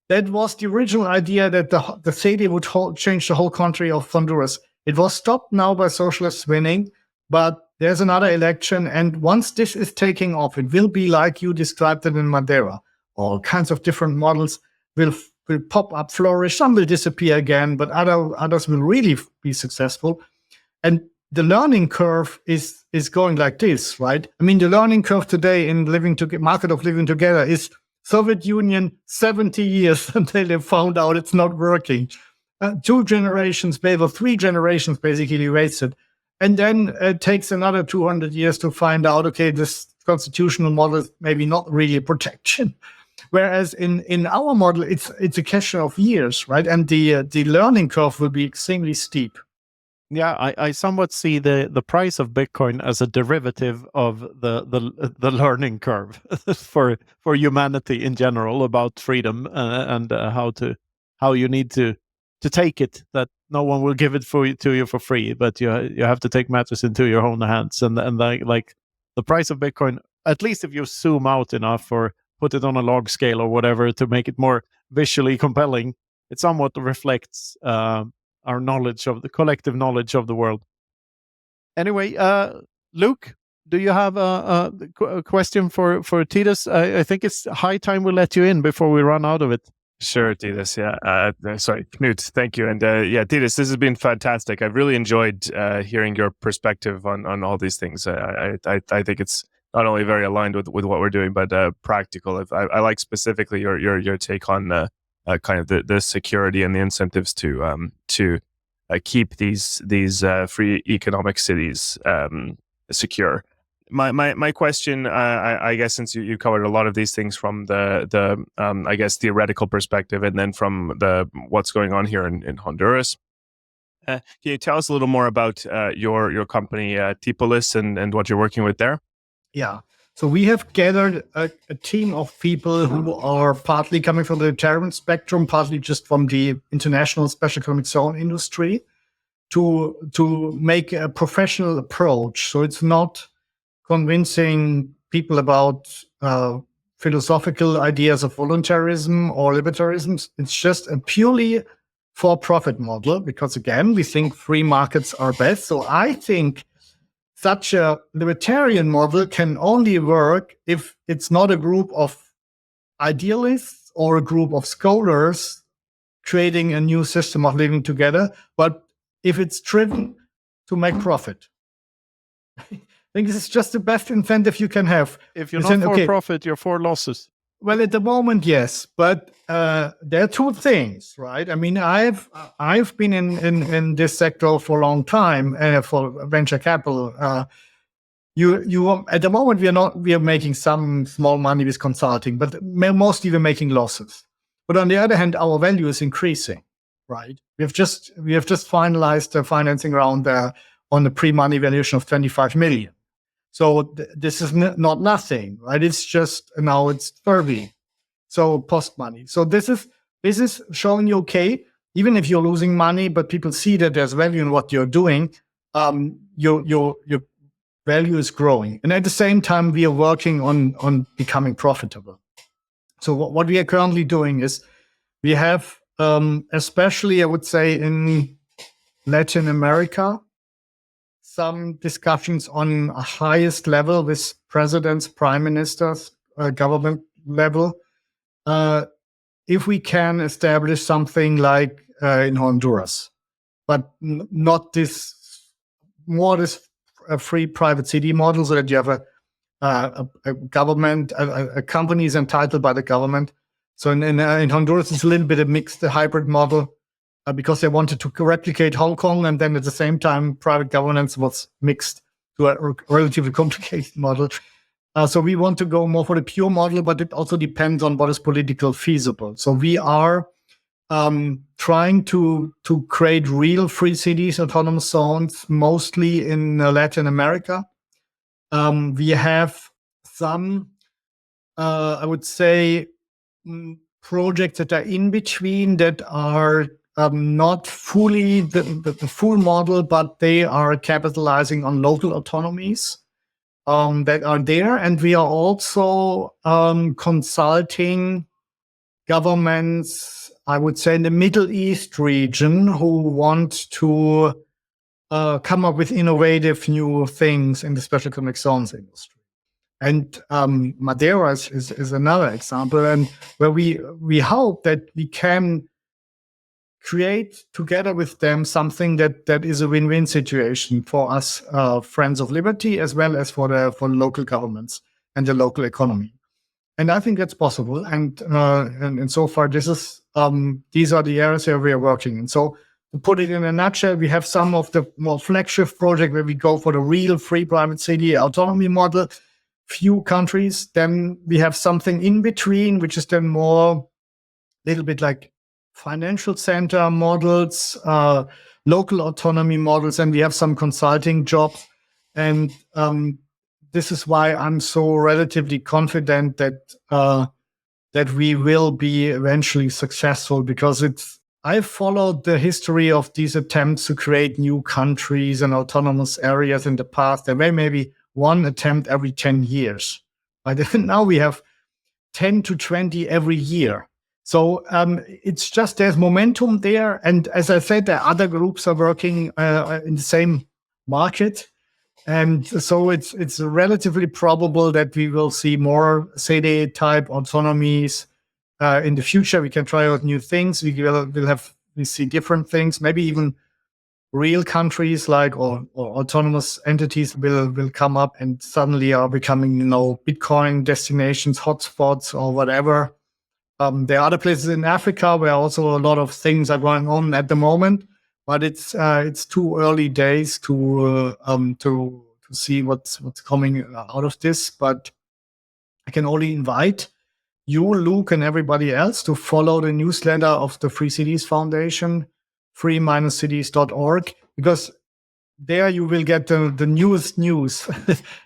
that was the original idea, that the city would change the whole country of Honduras. It was stopped now by socialists winning, but there's another election, and once this is taking off, it will be like you described it in Madeira. All kinds of different models will pop up, flourish. Some will disappear again, but others will really be successful. And the learning curve is going like this, right? I mean, the learning curve today in market of living together is Soviet Union, 70 years until they found out it's not working. 2 generations, maybe 3 generations basically wasted. And then it takes another 200 years to find out, okay, this constitutional model is maybe not really a protection. Whereas in our model, it's a question of years, right? And the learning curve will be extremely steep. Yeah, I somewhat see the price of Bitcoin as a derivative of the learning curve for humanity in general about freedom and how you need to take it. That no one will give it to you for free, but you have to take matters into your own hands. And like the price of Bitcoin, at least if you zoom out enough or put it on a log scale or whatever to make it more visually compelling, it somewhat reflects our knowledge of the collective knowledge of the world. Anyway, Luke, do you have a question for Titus? I think it's high time we let you in before we run out of it. Sure, Titus. Yeah. Sorry, Knut. Thank you. And yeah, Titus, this has been fantastic. I've really enjoyed hearing your perspective on all these things. I think it's not only very aligned with what we're doing, but practical. I like specifically your take on kind of the security and the incentives to keep these free economic cities secure. My question, I guess, since you covered a lot of these things from the I guess theoretical perspective, and then from the what's going on here in Honduras, can you tell us a little more about your company Tipolis and what you're working with there? Yeah. So we have gathered a team of people who are partly coming from the libertarian spectrum, partly just from the international special economic zone industry. to make a professional approach. So it's not convincing people about philosophical ideas of voluntarism or libertarism. It's just a purely for-profit model, because again, we think free markets are best. So I think such a libertarian model can only work if it's not a group of idealists or a group of scholars creating a new system of living together, but if it's driven to make profit. I think this is just the best incentive you can have. If you're not for profit, you're for losses. Well, at the moment, yes, but there are two things, right? I mean, I've been in this sector for a long time for venture capital. You at the moment we are making some small money with consulting, but mostly we're making losses. But on the other hand, our value is increasing, right? We have just finalized the financing round on the pre-money valuation of 25 million. So this is not nothing, right? It's just now it's 30. So post money. So this is showing you, okay, even if you're losing money, but people see that there's value in what you're doing, your value is growing. And at the same time, we are working on becoming profitable. So what we are currently doing is we have, especially I would say in Latin America, some discussions on a highest level with presidents, prime ministers, government level. If we can establish something like in Honduras, but not this free private city model, so that you have a government, a company is entitled by the government. So in Honduras, it's a little bit of mixed, a hybrid model. Because they wanted to replicate Hong Kong, and then at the same time, private governance was mixed to a relatively complicated model. So we want to go more for the pure model, but it also depends on what is politically feasible. So we are trying to create real free cities, autonomous zones, mostly in Latin America. We have some, I would say, projects that are in between that are not fully the full model, but they are capitalizing on local autonomies that are there. And we are also consulting governments, I would say, in the Middle East region who want to come up with innovative new things in the special economic zones industry. And Madeira is another example, and where we hope that we can create together with them something that is a win-win situation for us, Friends of Liberty, as well as for local governments and the local economy. And I think that's possible. And so far, these are the areas where we are working. And so, to put it in a nutshell, we have some of the more flagship projects where we go for the real free private city autonomy model. Few countries. Then we have something in between, which is then more little bit like financial center models, local autonomy models, and we have some consulting jobs. And this is why I'm so relatively confident that we will be eventually successful, because I've followed the history of these attempts to create new countries and autonomous areas in the past. There may maybe one attempt every 10 years. But now we have 10 to 20 every year. So it's just there's momentum there. And as I said, there are other groups are working in the same market. And so it's relatively probable that we will see more CD-type autonomies in the future. We can try out new things. We see different things, maybe even real countries like or autonomous entities will come up and suddenly are becoming, Bitcoin destinations, hotspots or whatever. There are other places in Africa where also a lot of things are going on at the moment, but it's too early days to see what's coming out of this. But I can only invite you, Luke, and everybody else to follow the newsletter of the Free Cities Foundation, free-cities.org, because there you will get the newest news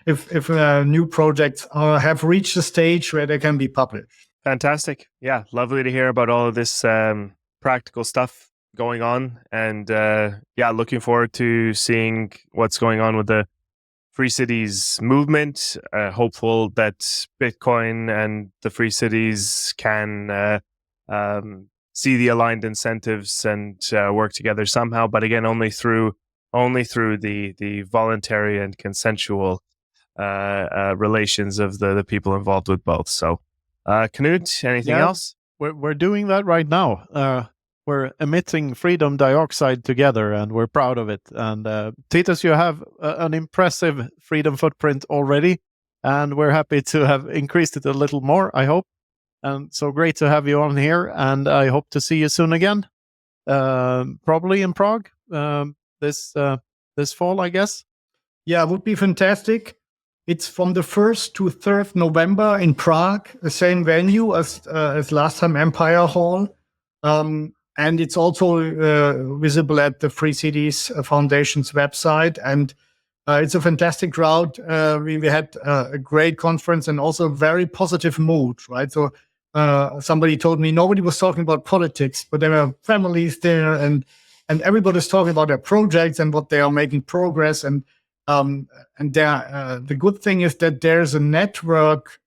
if new projects have reached a stage where they can be published. Fantastic. Yeah, lovely to hear about all of this practical stuff going on, and looking forward to seeing what's going on with the Free Cities movement. Hopeful that Bitcoin and the Free Cities can see the aligned incentives and work together somehow. But again, only through the voluntary and consensual relations of the people involved with both. So, Knut, anything else? We're doing that right now. We're emitting freedom dioxide together, and we're proud of it. And Titus, you have an impressive freedom footprint already, and we're happy to have increased it a little more, I hope. And so great to have you on here, and I hope to see you soon again, probably in Prague this fall, I guess. Yeah, it would be fantastic. It's from the 1st to 3rd November in Prague, the same venue as last time, Empire Hall. And it's also visible at the Free Cities Foundation's website. And it's a fantastic crowd. We had a great conference and also a very positive mood, right? So somebody told me nobody was talking about politics, but there were families there, and everybody's talking about their projects and what they are making progress. And the good thing is that there's a network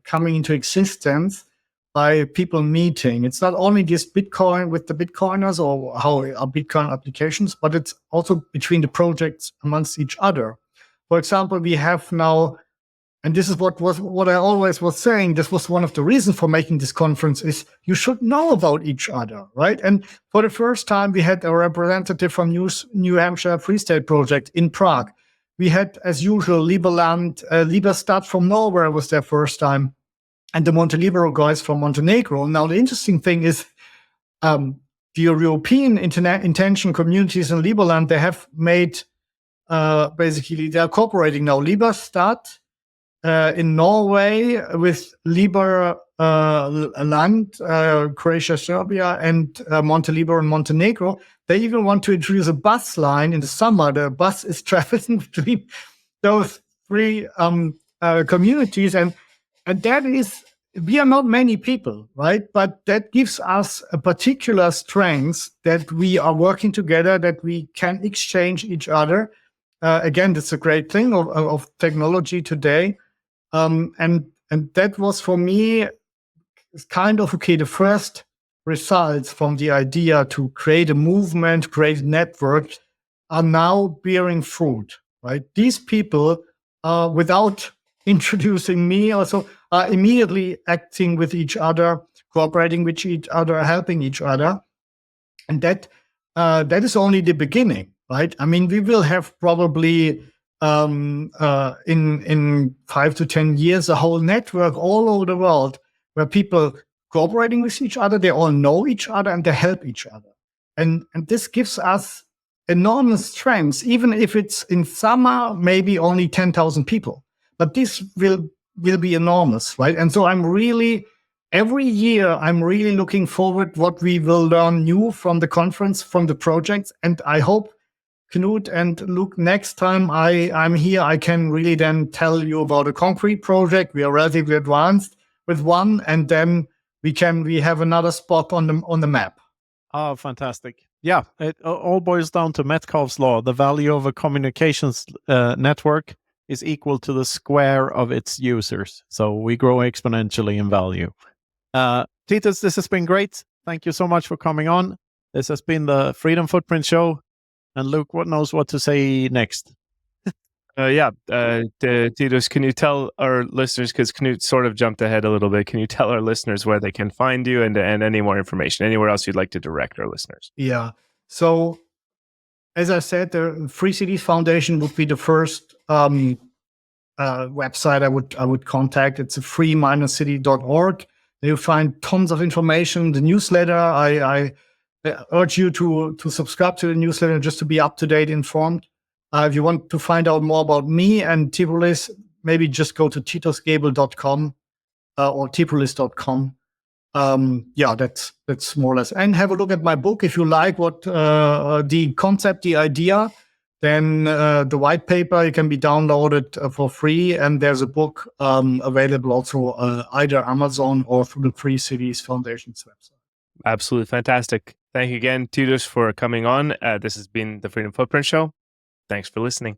coming into existence by people meeting. It's not only just Bitcoin with the Bitcoiners or how are Bitcoin applications, but it's also between the projects amongst each other. For example, we have now, and this is what I always was saying, this was one of the reasons for making this conference, is you should know about each other, right? And for the first time, we had a representative from New Hampshire Free State Project in Prague. We had, as usual, Liberland, Liberstad from Norway was their first time, and the Montenegro guys from Montenegro. Now, the interesting thing is the European intention communities in Liberland, they have made, basically, they're cooperating now. Liberstad in Norway with Liberland, Croatia, Serbia, and Montenegro and Montenegro. They even want to introduce a bus line in the summer. The bus is traveling between those three communities, and that is, we are not many people, right? But that gives us a particular strength that we are working together, that we can exchange each other. Again, that's a great thing of technology today. And that was for me kind of, okay, the first results from the idea to create a movement, create a network are now bearing fruit, right? These people, without introducing me, also are immediately acting with each other, cooperating with each other, helping each other. And that is only the beginning, right? I mean, we will have probably in 5 to 10 years, a whole network all over the world where people cooperating with each other, they all know each other and they help each other. And this gives us enormous strengths, even if it's in summer, maybe only 10,000 people. But this will be enormous, right? And so every year, I'm really looking forward what we will learn new from the conference, from the projects. And I hope, Knut and Luke, next time I'm here, I can really then tell you about a concrete project. We are relatively advanced with one, and then we have another spot on the map. Oh, fantastic. Yeah, it all boils down to Metcalfe's law. The value of a communications network is equal to the square of its users. So we grow exponentially in value. Titus, this has been great. Thank you so much for coming on. This has been the Freedom Footprint Show. And Luke, what knows what to say next? Titus, can you tell our listeners, because Knut sort of jumped ahead a little bit, can you tell our listeners where they can find you and any more information, anywhere else you'd like to direct our listeners? Yeah. So, as I said, the Free Cities Foundation would be the first website I would contact. It's a free-city.org. You'll find tons of information. The newsletter, I urge you to subscribe to the newsletter just to be up-to-date informed. If you want to find out more about me and Tipolis, maybe just go to titusgebel.com or tipolis.com. That's more or less. And have a look at my book. If you like what the concept, the idea, then the white paper, it can be downloaded for free. And there's a book available also either Amazon or through the Free Cities Foundation's website. Absolutely fantastic. Thank you again, Titus, for coming on. This has been the Freedom Footprint Show. Thanks for listening.